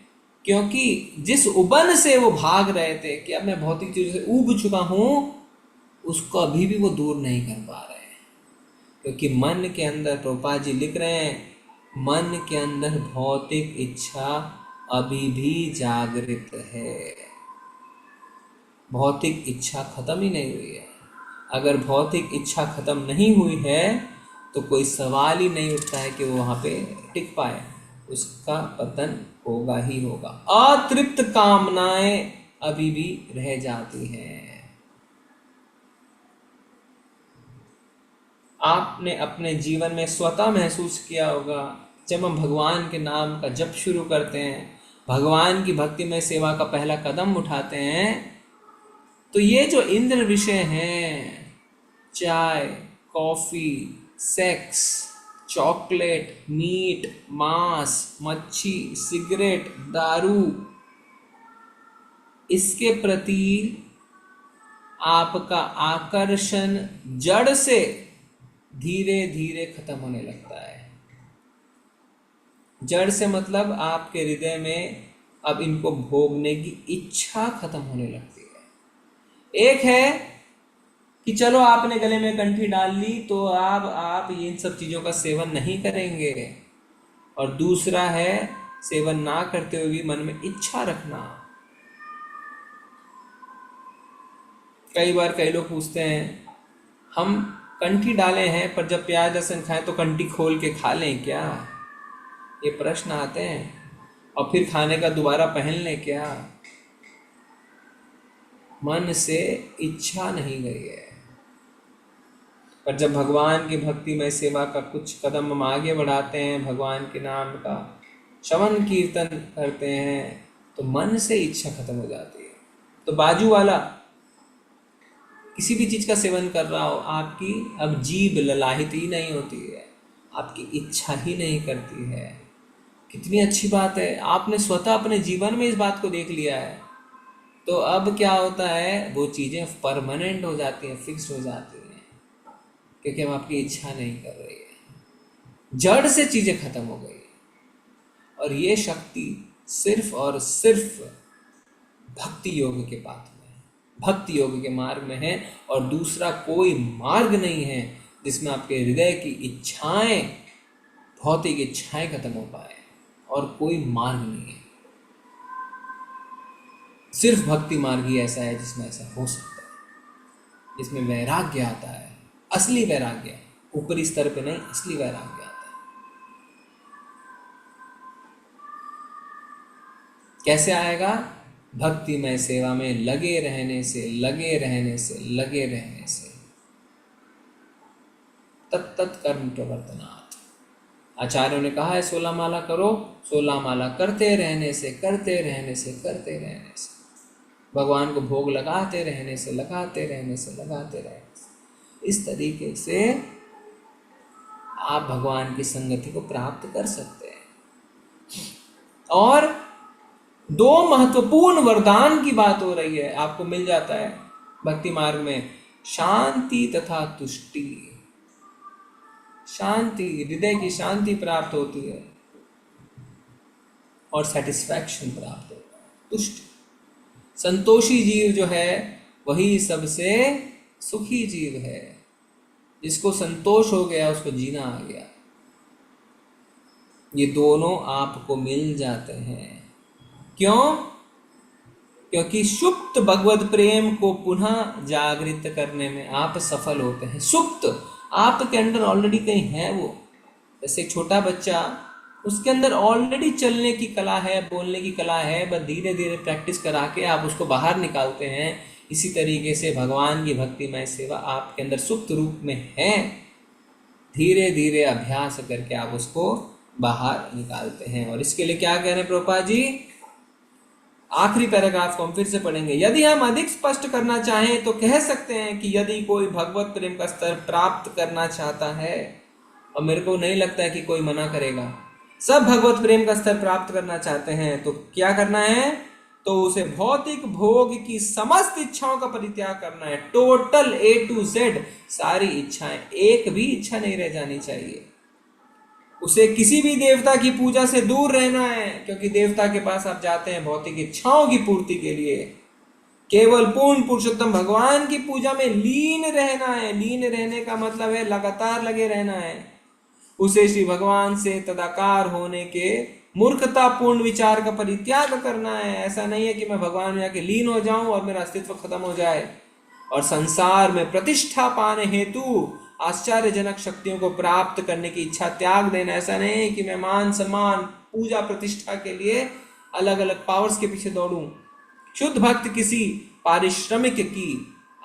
क्योंकि जिस उबन से वो भाग रहे थे कि अब मैं भौतिक चीजों से ऊब चुका हूं, उसको अभी भी वो दूर नहीं कर पा रहे हैं। क्योंकि मन के अंदर, प्रभुपाद जी लिख रहे हैं, मन के अंदर भौतिक इच्छा अभी भी जागृत है। भौतिक इच्छा खत्म ही नहीं हुई है। अगर भौतिक इच्छा खत्म नहीं हुई है तो कोई सवाल ही नहीं उठता है कि वो वहाँ पे टिक पाए, उसका पतन होगा ही होगा। अतृप्त कामनाएं अभी भी रह जाती हैं। आपने अपने जीवन में स्वतः महसूस किया होगा, जब हम भगवान के नाम का जप शुरू करते हैं, भगवान की भक्ति में सेवा का पहला कदम उठाते हैं, तो ये जो इंद्र विषय हैं, चाय, कॉफी, सेक्स, चॉकलेट, मीट, मांस, मच्छी, सिगरेट, दारू, इसके प्रति आपका आकर्षण जड़ से धीरे धीरे खत्म होने लगता है। जड़ से मतलब आपके हृदय में अब इनको भोगने की इच्छा खत्म होने लगती है। एक है कि चलो आपने गले में कंठी डाल ली तो अब आप इन सब चीज़ों का सेवन नहीं करेंगे, और दूसरा है सेवन ना करते हुए भी मन में इच्छा रखना। कई बार कई लोग पूछते हैं, हम कंठी डाले हैं पर जब प्याज लहसुन खाएं तो कंठी खोल के खा लें क्या? ये प्रश्न आते हैं। और फिर खाने का दोबारा पहन लें क्या? मन से इच्छा नहीं गई है। पर जब भगवान की भक्ति में सेवा का कुछ कदम हम आगे बढ़ाते हैं, भगवान के नाम का श्रवण कीर्तन करते हैं, तो मन से इच्छा खत्म हो जाती है। तो बाजू वाला किसी भी चीज़ का सेवन कर रहा हो, आपकी अब जीभ ललाहित ही नहीं होती है, आपकी इच्छा ही नहीं करती है। कितनी अच्छी बात है, आपने स्वतः अपने जीवन में इस बात को देख लिया है। तो अब क्या होता है, वो चीज़ें परमानेंट हो जाती हैं, फिक्स हो जाती हैं, क्योंकि हम आपकी इच्छा नहीं कर रही है। जड़ से चीज़ें खत्म हो गई। और ये शक्ति सिर्फ और सिर्फ भक्ति योग के पास में है, भक्ति योग के मार्ग में है, और दूसरा कोई मार्ग नहीं है जिसमें आपके हृदय की इच्छाएं, भौतिक इच्छाएं खत्म हो पाए, और कोई मार्ग नहीं है। सिर्फ भक्ति मार्ग ही ऐसा है जिसमें ऐसा हो सकता है, जिसमें वैराग्य आता है, असली वैराग्य, ऊपरी स्तर पे नहीं, असली वैराग्य आता है। कैसे आएगा? भक्ति में सेवा में लगे रहने से, लगे रहने से, लगे रहने से। तत्त कर्म प्रवर्तनात्। आचार्यों ने कहा है 16 माला करो, 16 माला करते रहने से, करते रहने से, करते रहने से, भगवान को भोग लगाते रहने से, लगाते रहने से, लगाते रहने से, इस तरीके से आप भगवान की संगति को प्राप्त कर सकते हैं। और 2 महत्वपूर्ण वरदान की बात हो रही है, आपको मिल जाता है भक्ति मार्ग में, शांति तथा तुष्टि। शांति, हृदय की शांति प्राप्त होती है, और सेटिस्फैक्शन प्राप्त होता है, तुष्टि। संतोषी जीव जो है वही सबसे सुखी जीव है। जिसको संतोष हो गया उसको जीना आ गया। ये दोनों आपको मिल जाते हैं। क्यों? क्योंकि सुप्त भगवत प्रेम को पुनः जागृत करने में आप सफल होते हैं। सुप्त आपके अंदर ऑलरेडी कहीं है वो। जैसे एक छोटा बच्चा, उसके अंदर ऑलरेडी चलने की कला है, बोलने की कला है, बस धीरे धीरे प्रैक्टिस करा के आप उसको बाहर निकालते हैं। इसी तरीके से भगवान की भक्तिमय सेवा आपके अंदर सुप्त रूप में है, धीरे धीरे अभ्यास करके आप उसको बाहर निकालते हैं। और इसके लिए क्या कह रहे हैं प्रभुपाद जी? आखिरी पैराग्राफ को हम फिर से पढ़ेंगे। यदि हम अधिक स्पष्ट करना चाहें तो कह सकते हैं कि यदि कोई भगवत प्रेम का स्तर प्राप्त करना चाहता है, और मेरे को नहीं लगता है कि कोई मना करेगा, सब भगवत प्रेम का स्तर प्राप्त करना चाहते हैं, तो क्या करना है? तो उसे भौतिक भोग की समस्त इच्छाओं का परित्याग करना है। टोटल A to Z सारी इच्छाएं, एक भी इच्छा नहीं रह जानी चाहिए। उसे किसी भी देवता की पूजा से दूर रहना है, क्योंकि देवता के पास आप जाते हैं भौतिक इच्छाओं की पूर्ति के लिए। केवल पूर्ण पुरुषोत्तम भगवान की पूजा में लीन रहना है। लीन रहने का मतलब है लगातार लगे रहना है। उसे श्री भगवान से तदाकार होने के मूर्खतापूर्ण विचार का परित्याग करना है। ऐसा नहीं है कि मैं भगवान में जाके लीन हो जाऊं और मेरा अस्तित्व खत्म हो जाए। और संसार में प्रतिष्ठा पाने हेतु आश्चर्यजनक शक्तियों को प्राप्त करने की इच्छा त्याग देना। ऐसा नहीं है कि मैं मान सम्मान पूजा प्रतिष्ठा के लिए अलग अलग पावर्स के पीछे दौड़ूं। शुद्ध भक्त किसी पारिश्रमिक की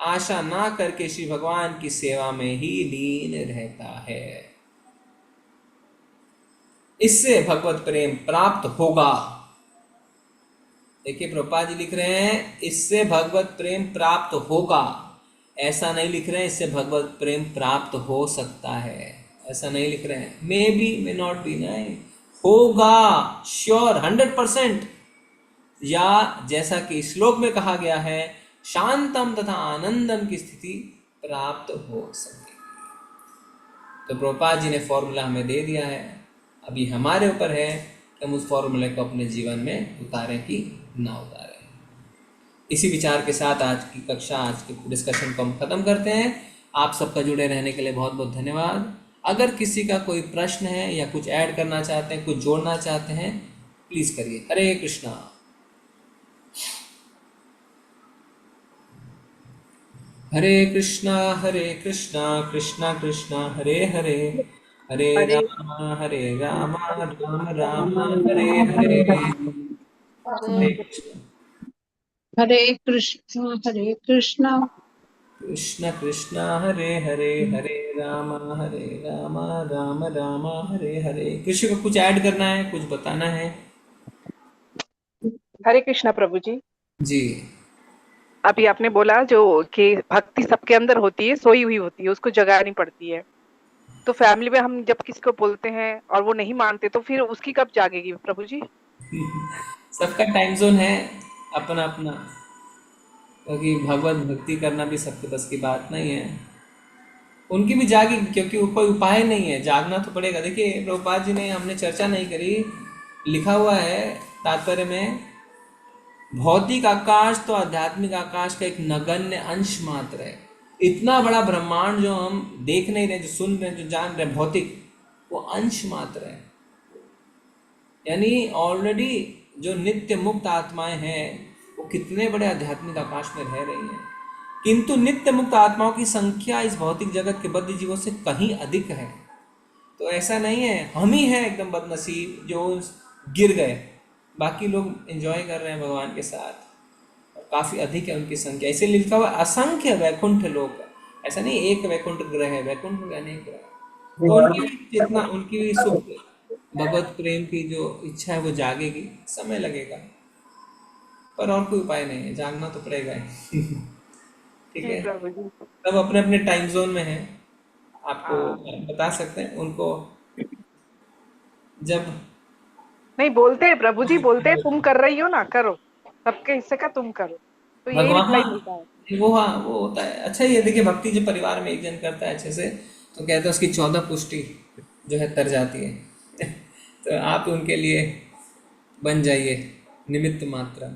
आशा ना करके श्री भगवान की सेवा में ही लीन रहता है। इससे भगवत प्रेम प्राप्त होगा। देखिए प्रभुपाद जी लिख रहे हैं इससे भगवत प्रेम प्राप्त होगा, ऐसा नहीं लिख रहे हैं इससे भगवत प्रेम प्राप्त हो सकता है, ऐसा नहीं लिख रहे हैं। May be, may not be, नहीं, होगा, श्योर, 100%। या जैसा कि श्लोक में कहा गया है, शांतम तथा आनंदम की स्थिति प्राप्त हो सके। तो प्रभुपाद जी ने फॉर्मूला हमें दे दिया है। अभी हमारे ऊपर है कि हम उस फॉर्मूले को अपने जीवन में उतारें कि ना उतारें। इसी विचार के साथ आज की कक्षा, आज के डिस्कशन को हम खत्म करते हैं। आप सबका जुड़े रहने के लिए बहुत बहुत धन्यवाद। अगर किसी का कोई प्रश्न है या कुछ ऐड करना चाहते हैं, कुछ जोड़ना चाहते हैं, प्लीज करिए। हरे कृष्णा। हरे कृष्णा कृष्णा कृष्णा हरे हरे, हरे राम राम राम हरे हरे। हरे कृष्णा कृष्ण कृष्ण हरे हरे, हरे राम राम राम हरे हरे। किसी को कुछ ऐड करना है, कुछ बताना है? हरे कृष्णा प्रभु जी। जी, अभी आपने बोला जो कि भक्ति सबके अंदर होती है, सोई हुई होती है, उसको जगानी पड़ती है। तो फैमिली में हम जब किसी को बोलते हैं और वो नहीं मानते, तो फिर उसकी कब जागेगी प्रभु जी? सबका टाइम जोन है अपना अपना, क्योंकि भगवत भक्ति करना भी सबके बस की बात नहीं है। उनकी भी जागेगी, क्योंकि कोई उपाय नहीं है, जागना तो पड़ेगा। देखिए प्रभुपाद जी ने, हमने चर्चा नहीं करी, लिखा हुआ है तात्पर्य में, भौतिक आकाश तो आध्यात्मिक आकाश का एक नगण्य अंश मात्र है। इतना बड़ा ब्रह्मांड जो हम देख नहीं रहे, जो सुन रहे, जो जान रहे, भौतिक, वो अंश मात्र है। यानी ऑलरेडी जो नित्य मुक्त आत्माएं हैं वो कितने बड़े आध्यात्मिक आकाश में रह रही हैं, किंतु नित्य मुक्त आत्माओं की संख्या इस भौतिक जगत के बद्ध जीवों से कहीं अधिक है। तो ऐसा नहीं है हम ही हैं एकदम बदनसीब जो गिर गए, बाकी लोग एंजॉय कर रहे हैं भगवान के साथ, और काफी अधिक है उनकी संख्या। इसीलिए लिखा हुआ असंख्य वैकुंठ लोक, ऐसा नहीं एक वैकुंठ ग्रह है, वैकुंठ में अनेक ग्रह। तो उनकी जितना, उनकी भी सुख, भगवत प्रेम की जो इच्छा है वो जागेगी, समय लगेगा, पर और कोई उपाय नहीं है, जागना तो पड़ेगा ही। ठीक है, सब अपने अपने टाइम जोन में है, आपको बता सकते हैं उनको। जब नहीं बोलते हैं प्रभु जी, बोलते हैं तुम कर रही हो ना, करो, सबके हिस्से का तुम करो, तो यही रिप्लाई मिलता है। वो, हाँ, वो होता है। अच्छा, ये देखिए भक्ति जो परिवार में एक जन करता है अच्छे से, तो कहते हैं उसकी 14 पुष्टि जो है तर जाती है। तो आप उनके लिए बन जाइए निमित्त मात्र।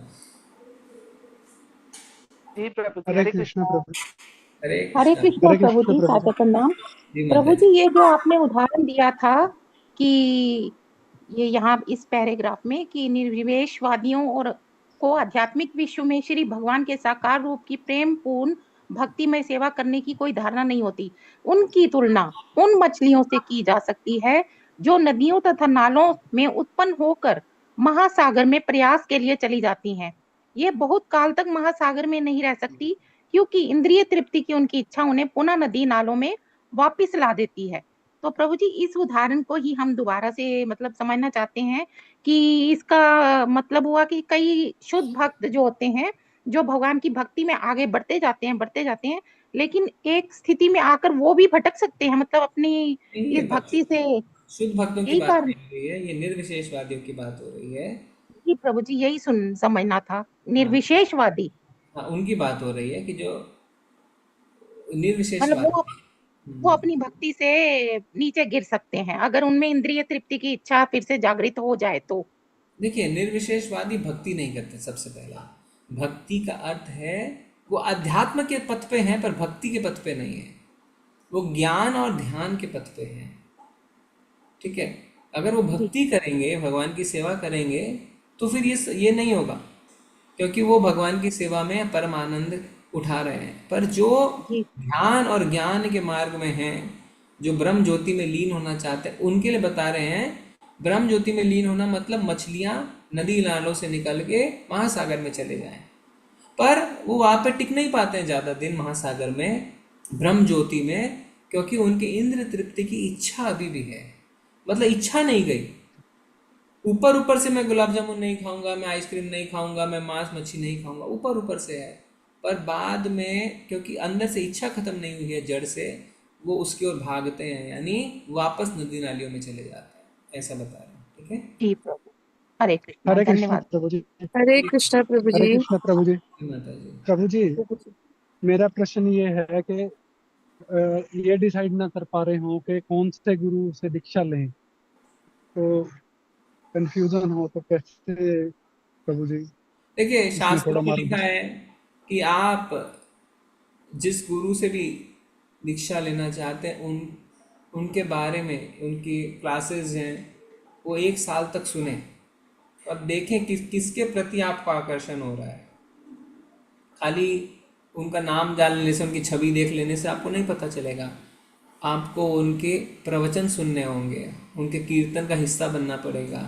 जी प्रभु जी, हरे कृष्णा प्रभु। हरे कृष्णा प्रभु जी, सागर प्रणाम। प्रभु जी, ये जो आपने उदाहरण दिया था कि ये यहाँ इस पैराग्राफ में कि निर्विशेषवादियों और को आध्यात्मिक विश्व में श्री भगवान के साकार रूप की प्रेम पूर्ण भक्तिमय सेवा करने की कोई धारणा नहीं होती। उनकी तुलना उन मछलियों से की जा सकती है जो नदियों तथा नालों में उत्पन्न होकर महासागर में प्रयास के लिए चली जाती हैं। ये बहुत काल तक महासागर में नहीं रह सकती क्योंकि इंद्रिय तृप्ति की उनकी इच्छा उन्हें पुनः नदी नालों में वापिस ला देती है। तो प्रभु जी इस उदाहरण को ही हम दोबारा से मतलब समझना चाहते हैं कि इसका मतलब हुआ कि कई शुद्ध भक्त जो होते हैं जो भगवान की भक्ति में आगे बढ़ते जाते हैं लेकिन एक स्थिति में आकर वो भी भटक सकते हैं, मतलब अपनी नहीं, इस भक्ति से शुद्ध भक्तों की यही बात कारण। नहीं हो रही है, ये निर्विशेषवादियों की बात हो रही है। जी प्रभु जी यही समझना था, निर्विशेषवादी। हाँ, उनकी बात हो रही है कि जो मतलब निर्विशेषवादी वो अपनी भक्ति से नीचे गिर सकते हैं अगर उनमें इंद्रिय तृप्ति की इच्छा फिर से जागृत हो जाए तो। देखिए, निर्विशेषवादी भक्ति नहीं करते। सबसे पहला भक्ति का अर्थ है वो अध्यात्म के पथ पे हैं पर भक्ति के पथ पे नहीं है, वो ज्ञान और ध्यान के पथ पे हैं। ठीक है, अगर वो भक्ति करेंगे, भगवान की सेवा करेंगे तो फिर ये नहीं होगा, क्योंकि वो भगवान की सेवा में परम आनंद उठा रहे हैं। पर जो ध्यान और ज्ञान के मार्ग में हैं, जो ब्रह्म ज्योति में लीन होना चाहते हैं, उनके लिए बता रहे हैं ब्रह्म ज्योति में लीन होना मतलब मछलियां नदी नालों से निकल के महासागर में चले जाएं। पर वो वहां पर टिक नहीं पाते हैं ज्यादा दिन महासागर में, ब्रह्म ज्योति में, क्योंकि उनके इंद्र तृप्ति की इच्छा अभी भी है। मतलब इच्छा नहीं गई। ऊपर ऊपर से मैं गुलाब जामुन नहीं खाऊंगा, मैं आइसक्रीम नहीं खाऊंगा, मैं मांस मच्छी नहीं खाऊंगा, ऊपर ऊपर से है, पर बाद में क्योंकि अंदर से इच्छा खत्म नहीं हुई है जड़ से, वो उसकी ओर भागते हैं, यानी वापस नदी नालियों में चले जाते हैं। ऐसा बता रहे हैं। ठीक है जी प्रभु, हरे कृष्ण, हरे कृष्ण धन्यवाद प्रभु जी। हरे कृष्णा प्रभु हरे जी। कृष्ण प्रभु जी। माता जी। प्रभु जी मेरा प्रश्न ये है कि ये डिसाइड ना कर पा रहे हो कि कौन से गुरु से दीक्षा लें, तो कंफ्यूजन हो तो कैसे प्रभु जी? देखिए, इसमें शास्त्रों थोड़ा में मार्ग लिखा है कि आप जिस गुरु से भी दीक्षा लेना चाहते हैं उनके बारे में, उनकी क्लासेस हैं, वो 1 साल तक सुने और देखें किसके प्रति आपको आकर्षण हो रहा है। खाली उनका नाम जान लेने से, उनकी छवि देख लेने से आपको नहीं पता चलेगा। आपको उनके प्रवचन सुनने होंगे, उनके कीर्तन का हिस्सा बनना पड़ेगा,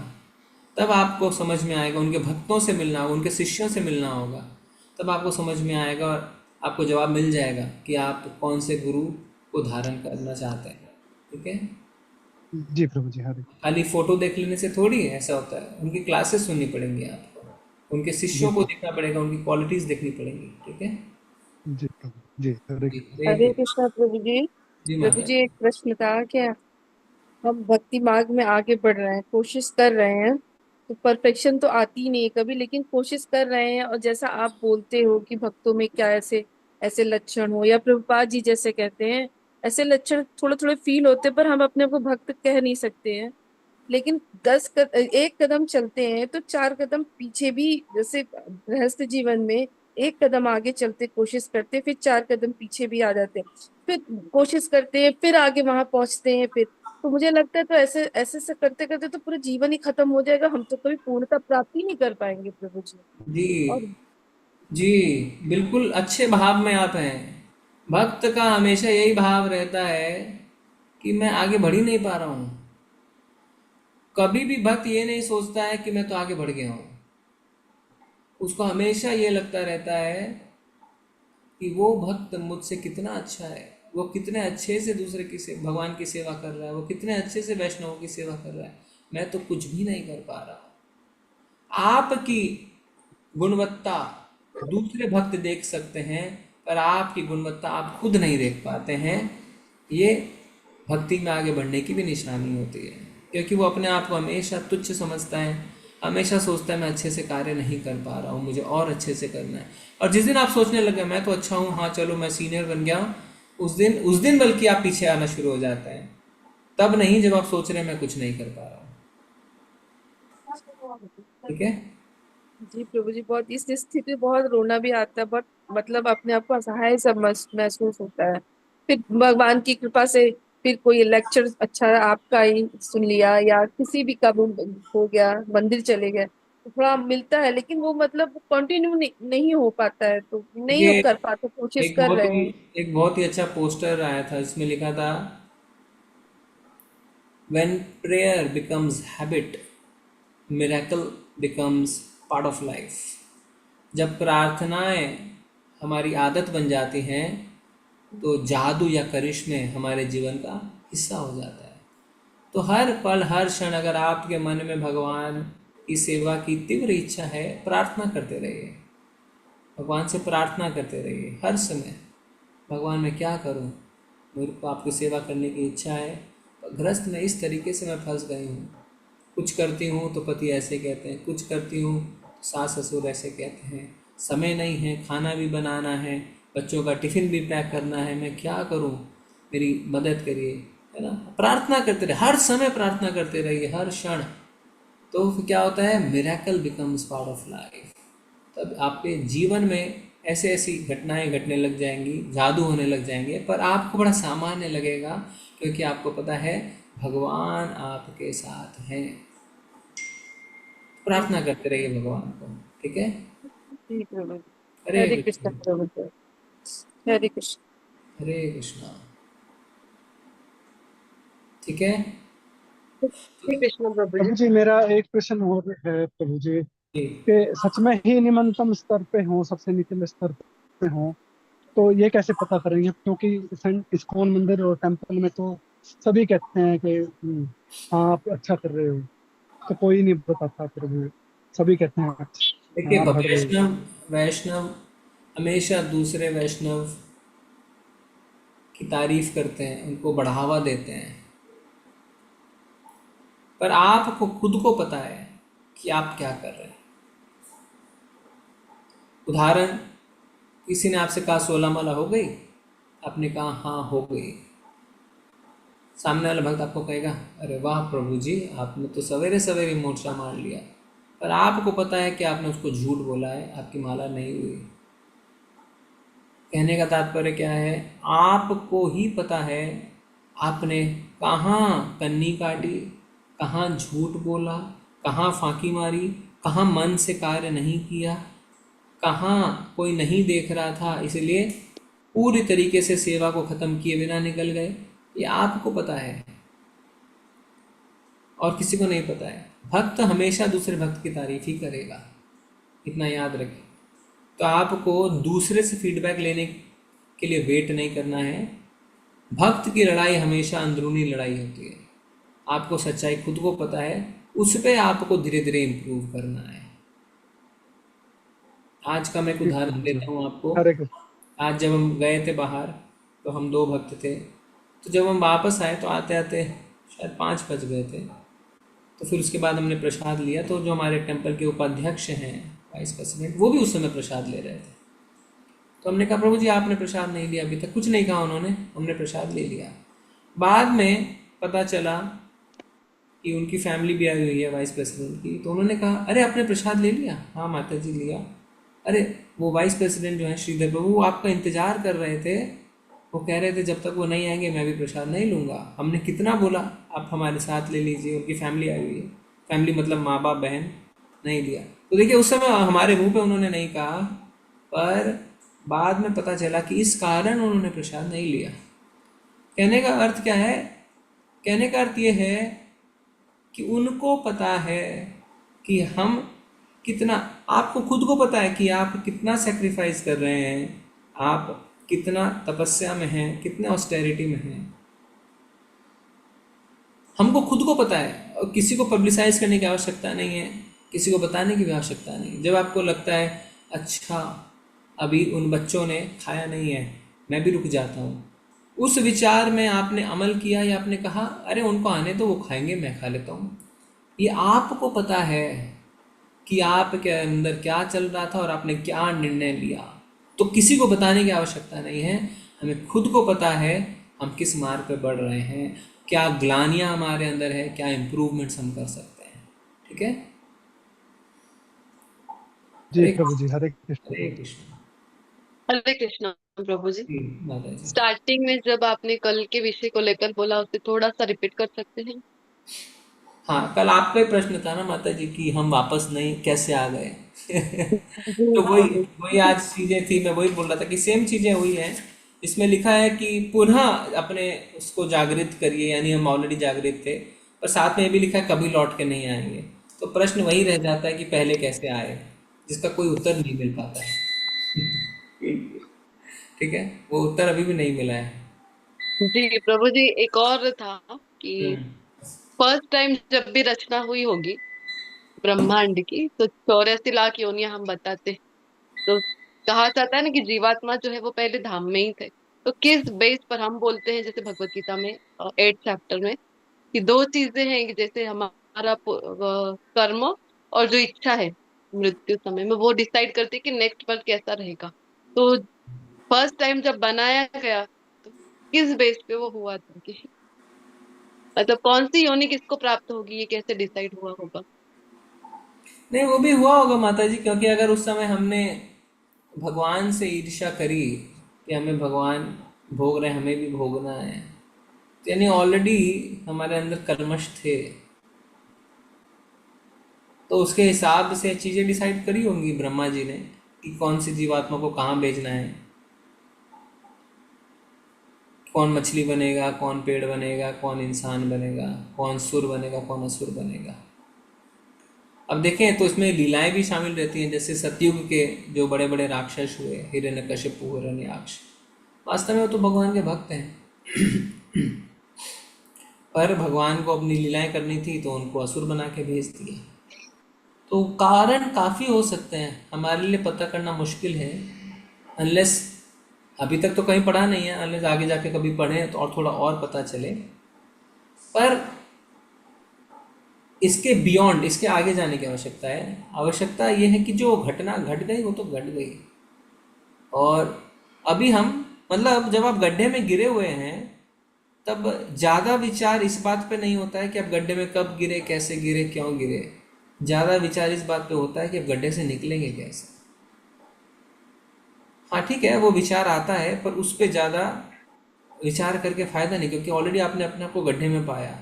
तब आपको समझ में आएगा। उनके भक्तों से मिलना होगा, उनके शिष्यों से मिलना होगा, तब आपको समझ में आएगा और आपको जवाब मिल जाएगा कि आप कौन से गुरु को धारण करना चाहते हैं। ठीक है जी प्रभु जी। हरे खाली फोटो देख लेने से थोड़ी ऐसा होता है, उनकी क्लासेस सुननी पड़ेंगी आपको, उनके शिष्यों को देखना पड़ेगा, उनकी क्वालिटीज देखनी पड़ेंगी। ठीक है जी प्रभु जी। हरे कृष्णा प्रभु जी। जी प्रभु माता जी एक प्रश्न था, क्या हम भक्ति मार्ग में आगे बढ़ रहे हैं, कोशिश कर रहे हैं, तो परफेक्शन तो आती ही नहीं है कभी, लेकिन कोशिश कर रहे हैं, और जैसा आप बोलते हो कि भक्तों में क्या ऐसे ऐसे लक्षण हो, या प्रभुपाद जी जैसे कहते हैं ऐसे लक्षण थोड़े थोड़े फील होते, पर हम अपने को भक्त कह नहीं सकते हैं। लेकिन 1 कदम चलते हैं तो 4 कदम पीछे भी, जैसे गृहस्थ जीवन में 1 कदम आगे चलते कोशिश करते, फिर 4 कदम पीछे भी आ जाते हैं, फिर कोशिश करते हैं, फिर आगे वहां पहुंचते हैं। फिर तो मुझे लगता है तो ऐसे ऐसे से करते करते तो पूरा जीवन ही खत्म हो जाएगा, हम तो कभी पूर्णता प्राप्ति नहीं कर पाएंगे प्रभु जी। जी जी, बिल्कुल अच्छे भाव में आप हैं। भक्त का हमेशा यही भाव रहता है कि मैं आगे बढ़ ही नहीं पा रहा हूँ। कभी भी भक्त ये नहीं सोचता है कि मैं तो आगे बढ़ गया हूँ। उसको हमेशा ये लगता रहता है कि वो भक्त मुझसे कितना अच्छा है, वो कितने अच्छे से दूसरे की भगवान की सेवा कर रहा है, वो कितने अच्छे से वैष्णवों की सेवा कर रहा है, मैं तो कुछ भी नहीं कर पा रहा। आपकी गुणवत्ता दूसरे भक्त देख सकते हैं, पर आपकी गुणवत्ता आप खुद नहीं देख पाते हैं। ये भक्ति में आगे बढ़ने की भी निशानी होती है, क्योंकि वो अपने आप को हमेशा तुच्छ समझता है, हमेशा सोचता है मैं अच्छे से कार्य नहीं कर पा रहा हूँ, मुझे और अच्छे से करना है। और जिस दिन आप सोचने लगे मैं तो अच्छा हूँ, हाँ चलो मैं सीनियर बन गया हूँ, उस दिन बल्कि आप पीछे आना शुरू हो जाते हैं। तब नहीं जब आप सोच रहे हैं मैं कुछ नहीं कर पा रहा हूँ। ठीक है जी प्रभु जी, बहुत इस स्थिति में बहुत रोना भी आता है, बहुत मतलब अपने आप को असहाय सब महसूस होता है। फिर भगवान की कृपा से फिर कोई लेक्चर अच्छा आपका ही सुन लिया, या किसी भी का हो गया, मंदिर चले गए, तो थोड़ा मिलता है, लेकिन वो मतलब कंटिन्यू नहीं हो पाता है, तो नहीं ये कर पाते, कोशिश एक कर बहुत रहे ही हैं। एक बहुत ही अच्छा पोस्टर आया था, इसमें लिखा था, when prayer becomes habit, miracle becomes part of life। जब प्रार्थनाएं हमारी आदत बन जाती हैं तो जादू या करिश्मे हमारे जीवन का हिस्सा हो जाता है। तो हर पल हर क्षण अगर आपके मन में भगवान की सेवा की तीव्र इच्छा है, प्रार्थना करते रहिए, भगवान से प्रार्थना करते रहिए हर समय, भगवान मैं क्या करूं, मेरे को आपकी सेवा करने की इच्छा है, गृहस्थ में इस तरीके से मैं फंस गई हूँ, कुछ करती हूँ तो पति ऐसे कहते हैं, कुछ करती हूँ तो सास ससुर ऐसे कहते हैं, समय नहीं है, खाना भी बनाना है, बच्चों का टिफ़िन भी पैक करना है, मैं क्या करूँ, मेरी मदद करिए, है ना। प्रार्थना करते रहे, हर समय प्रार्थना करते रहिए, हर क्षण। तो फिर क्या होता है, miracle becomes part of life. तब आपके जीवन में ऐसे ऐसी घटनाएं घटने लग जाएंगी, जादू होने लग जाएंगे, पर आपको बड़ा सामान्य लगेगा, क्योंकि आपको पता है भगवान आपके साथ हैं। प्रार्थना करते रहिए भगवान को, ठीक है। जी प्रभु, हरे हरे कृष्ण, कृष्ण प्रभु, हरे कृष्ण। हरे कृष्णा, ठीक है। हरे कृष्ण प्रभु प्रभु जी। जी मेरा एक प्रश्न और है प्रभु जी, कि सच में ही निम्नतम स्तर पे हो, सबसे निचले स्तर पे हो, तो ये कैसे पता करेंगे? क्योंकि इस्कॉन मंदिर और टेम्पल में तो सभी कहते हैं कि हाँ आप अच्छा कर रहे हो, तो कोई नहीं बताता प्रभु, सभी कहते हैं देखिए, हाँ बढ़ रहे हो। वैष्णव वैष्णव हमेशा दूसरे वैष्णव की तारीफ करते हैं, उनको बढ़ावा देते हैं, पर आपको खुद को पता है कि आप क्या कर रहे हैं। उदाहरण, किसी ने आपसे कहा 16 माला हो गई, आपने कहा हाँ हो गई, सामने वाला भक्त आपको कहेगा अरे वाह प्रभु जी, आपने तो सवेरे सवेरे मोर्चा मार लिया, पर आपको पता है कि आपने उसको झूठ बोला है, आपकी माला नहीं हुई। कहने का तात्पर्य क्या है, आपको ही पता है आपने कहाँ कन्नी काटी, कहाँ झूठ बोला, कहाँ फांकी मारी, कहाँ मन से कार्य नहीं किया, कहाँ कोई नहीं देख रहा था इसलिए पूरी तरीके से सेवा को ख़त्म किए बिना निकल गए। ये आपको पता है और किसी को नहीं पता है। भक्त हमेशा दूसरे भक्त की तारीफ ही करेगा, इतना याद रखें। तो आपको दूसरे से फीडबैक लेने के लिए वेट नहीं करना है। भक्त की लड़ाई हमेशा अंदरूनी लड़ाई होती है। आपको सच्चाई खुद को पता है, उस पर आपको धीरे धीरे इम्प्रूव करना है। आज का मैं एक उदाहरण देता हूँ आपको। आज जब हम गए थे बाहर, तो हम 2 भक्त थे, तो जब हम वापस आए तो आते आते शायद 5 बज गए थे। तो फिर उसके बाद हमने प्रसाद लिया, तो जो हमारे टेम्पल के उपाध्यक्ष हैं, वाइस प्रेसिडेंट, वो भी उस समय प्रसाद ले रहे थे। तो हमने कहा प्रभु जी आपने प्रसाद नहीं लिया अभी तक। कुछ नहीं कहा उन्होंने, हमने प्रसाद ले लिया। बाद में पता चला कि उनकी फैमिली भी आई हुई है वाइस प्रेसिडेंट की, तो उन्होंने कहा अरे आपने प्रसाद ले लिया? हाँ माता जी लिया। अरे वो वाइस प्रेसिडेंट जो है श्रीधर प्रभु, वो आपका इंतजार कर रहे थे, वो कह रहे थे जब तक वो नहीं आएंगे मैं भी प्रसाद नहीं लूँगा। हमने कितना बोला आप हमारे साथ ले लीजिए, उनकी फैमिली आई हुई है, फैमिली मतलब माँ बाप बहन, नहीं लिया। तो देखिए उस समय हमारे मुंह पे उन्होंने नहीं कहा, पर बाद में पता चला कि इस कारण उन्होंने प्रसाद नहीं लिया। कहने का अर्थ क्या है? कहने का अर्थ ये है कि उनको पता है कि हम कितना, आपको खुद को पता है कि आप कितना सेक्रीफाइस कर रहे हैं, आप कितना तपस्या में हैं, कितने ऑस्टेरिटी में हैं। हमको खुद को पता है और किसी को पब्लिसाइज करने की आवश्यकता नहीं है, किसी को बताने की भी आवश्यकता नहीं। जब आपको लगता है अच्छा अभी उन बच्चों ने खाया नहीं है, मैं भी रुक जाता हूँ, उस विचार में आपने अमल किया या आपने कहा अरे उनको आने तो वो खाएंगे, मैं खा लेता हूँ, ये आपको पता है कि आपके अंदर क्या चल रहा था और आपने क्या निर्णय लिया। तो किसी को बताने की आवश्यकता नहीं है, हमें खुद को पता है हम किस मार्ग पे बढ़ रहे हैं, क्या ग्लानियाँ हमारे अंदर है, क्या इम्प्रूवमेंट्स हम कर सकते हैं। ठीक है जी प्रभु जी, हरे कृष्ण। हरे कृष्ण। हरे कृष्णा प्रभु जी। माता जी। स्टार्टिंग में जब आपने कल के विषय को लेकर बोला उसे थोड़ा सा रिपीट कर सकते हैं? हाँ, कल आपका ही प्रश्न था ना माता जी कि हम वापस नहीं कैसे आ गए। तो वही वही आज चीजें थी, मैं वही बोल रहा था कि सेम चीजें हुई हैं। इसमें लिखा है कि पुनः अपने उसको जागृत करिए, यानी हम ऑलरेडी जागृत थे, पर साथ में ये भी लिखा है कभी लौट के नहीं आएंगे। तो प्रश्न वही रह जाता है कि पहले कैसे आए, जिसका कोई उत्तर नहीं मिल पाता है। ठीक है, वो उत्तर अभी भी नहीं मिला है। जी प्रभु जी, एक और था कि फर्स्ट टाइम जब भी रचना हुई होगी ब्रह्मांड की तो 84 लाख योनियां हम बताते हैं। तो कहा जाता है ना कि जीवात्मा जो है वो पहले धाम में ही थे। तो किस बेस पर हम बोलते हैं, जैसे भगवत गीता में 8th चैप्टर में, कि दो चीजें हैं कि जैसे हमारा कर्म और जो इच्छा है मृत्यु समय में वो डिसाइड करती है कि नेक्स्ट पल कैसा रहेगा। तो फर्स्ट टाइम जब बनाया गया तो किस बेस पे वो हुआ था कि मतलब कौन सी योनि किसको प्राप्त होगी, ये कैसे डिसाइड हुआ होगा? नहीं, वो भी हुआ होगा माता जी, क्योंकि अगर उस समय हमने भगवान से ईर्ष्या करी कि हमें भगवान भोग रहे हैं, हमें भी भोगना है, तो यानी ऑलरेडी हमारे अंदर कल्मश थे, तो उसके हिसाब से चीज़ें डिसाइड करी होंगी ब्रह्मा जी ने कि कौन सी जीवात्मा को कहाँ भेजना है, कौन मछली बनेगा, कौन पेड़ बनेगा, कौन इंसान बनेगा, कौन सुर बनेगा, कौन असुर बनेगा। अब देखें तो इसमें लीलाएं भी शामिल रहती हैं, जैसे सतयुग के जो बड़े बड़े राक्षस हुए, हिरण्यकशिपु, हिरण्याक्ष, वास्तव में वो तो भगवान के भक्त हैं। पर भगवान को अपनी लीलाएं करनी थी तो उनको असुर बना के भेज दिए। तो कारण काफ़ी हो सकते हैं, हमारे लिए पता करना मुश्किल है, अनलेस अभी तक तो कहीं पढ़ा नहीं है, अनलेस आगे जाके कभी पढ़ें तो और थोड़ा और पता चले। पर इसके बियॉन्ड, इसके आगे जाने की आवश्यकता है। आवश्यकता ये है कि जो घटना घट गई वो तो घट गई, और अभी हम मतलब जब आप गड्ढे में गिरे हुए हैं तब ज़्यादा विचार इस बात पे नहीं होता है कि आप गड्ढे में कब गिरे, कैसे गिरे, क्यों गिरे। ज़्यादा विचार इस बात पे होता है कि आप गड्ढे से निकलेंगे कैसे। हाँ ठीक है, वो विचार आता है, पर उस पर ज़्यादा विचार करके फ़ायदा नहीं, क्योंकि ऑलरेडी आपने अपने आप को गड्ढे में पाया।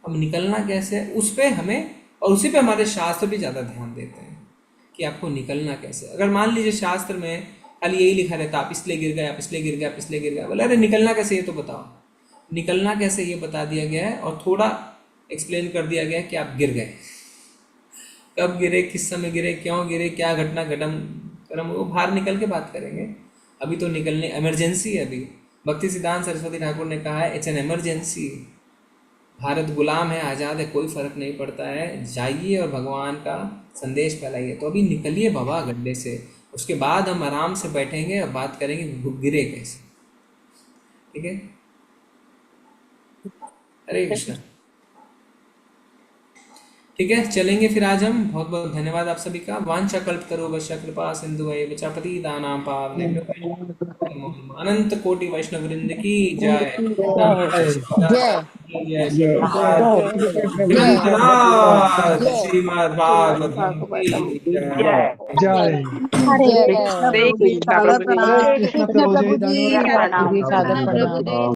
अब निकलना कैसे है उस पर हमें, और उसी पे हमारे शास्त्र भी ज़्यादा ध्यान देते हैं कि आपको निकलना कैसे। अगर मान लीजिए शास्त्र में खाली यही लिखा रहता, आप इसलिए गिर गए, आप इसलिए गिर गए, आप इसलिए गिर गए, बोले अरे निकलना कैसे ये तो बताओ। निकलना कैसे ये बता दिया गया है, और थोड़ा एक्सप्लेन कर दिया गया है कि आप गिर गए, कब गिरे, किस समय गिरे, क्यों गिरे, क्या घटना घटम कर्म, वो बाहर निकल के बात करेंगे। अभी तो निकलने इमरजेंसी है। अभी भक्ति सिद्धांत सरस्वती ठाकुर ने कहा है इट्स एन इमरजेंसी। भारत गुलाम है, आज़ाद है, कोई फर्क नहीं पड़ता है, जाइए और भगवान का संदेश फैलाइए। तो अभी निकलिए बाबा गड्ढे से, उसके बाद हम आराम से बैठेंगे और बात करेंगे गिरे कैसे। ठीक है, हरे कृष्ण। ठीक है, चलेंगे फिर आज हम। बहुत बहुत धन्यवाद आप सभी का। वांछा कल्पतरुभ्यश्च कृपा सिंधुभ्यैव च पतितानां पावनेभ्यो अनंत कोटि वैष्णव वृंद की जय। श्रीमद् भागवत की जय। हरे कृष्ण प्रभु जी, कृष्ण प्रभु जी, धन्यवाद। प्रभु जी।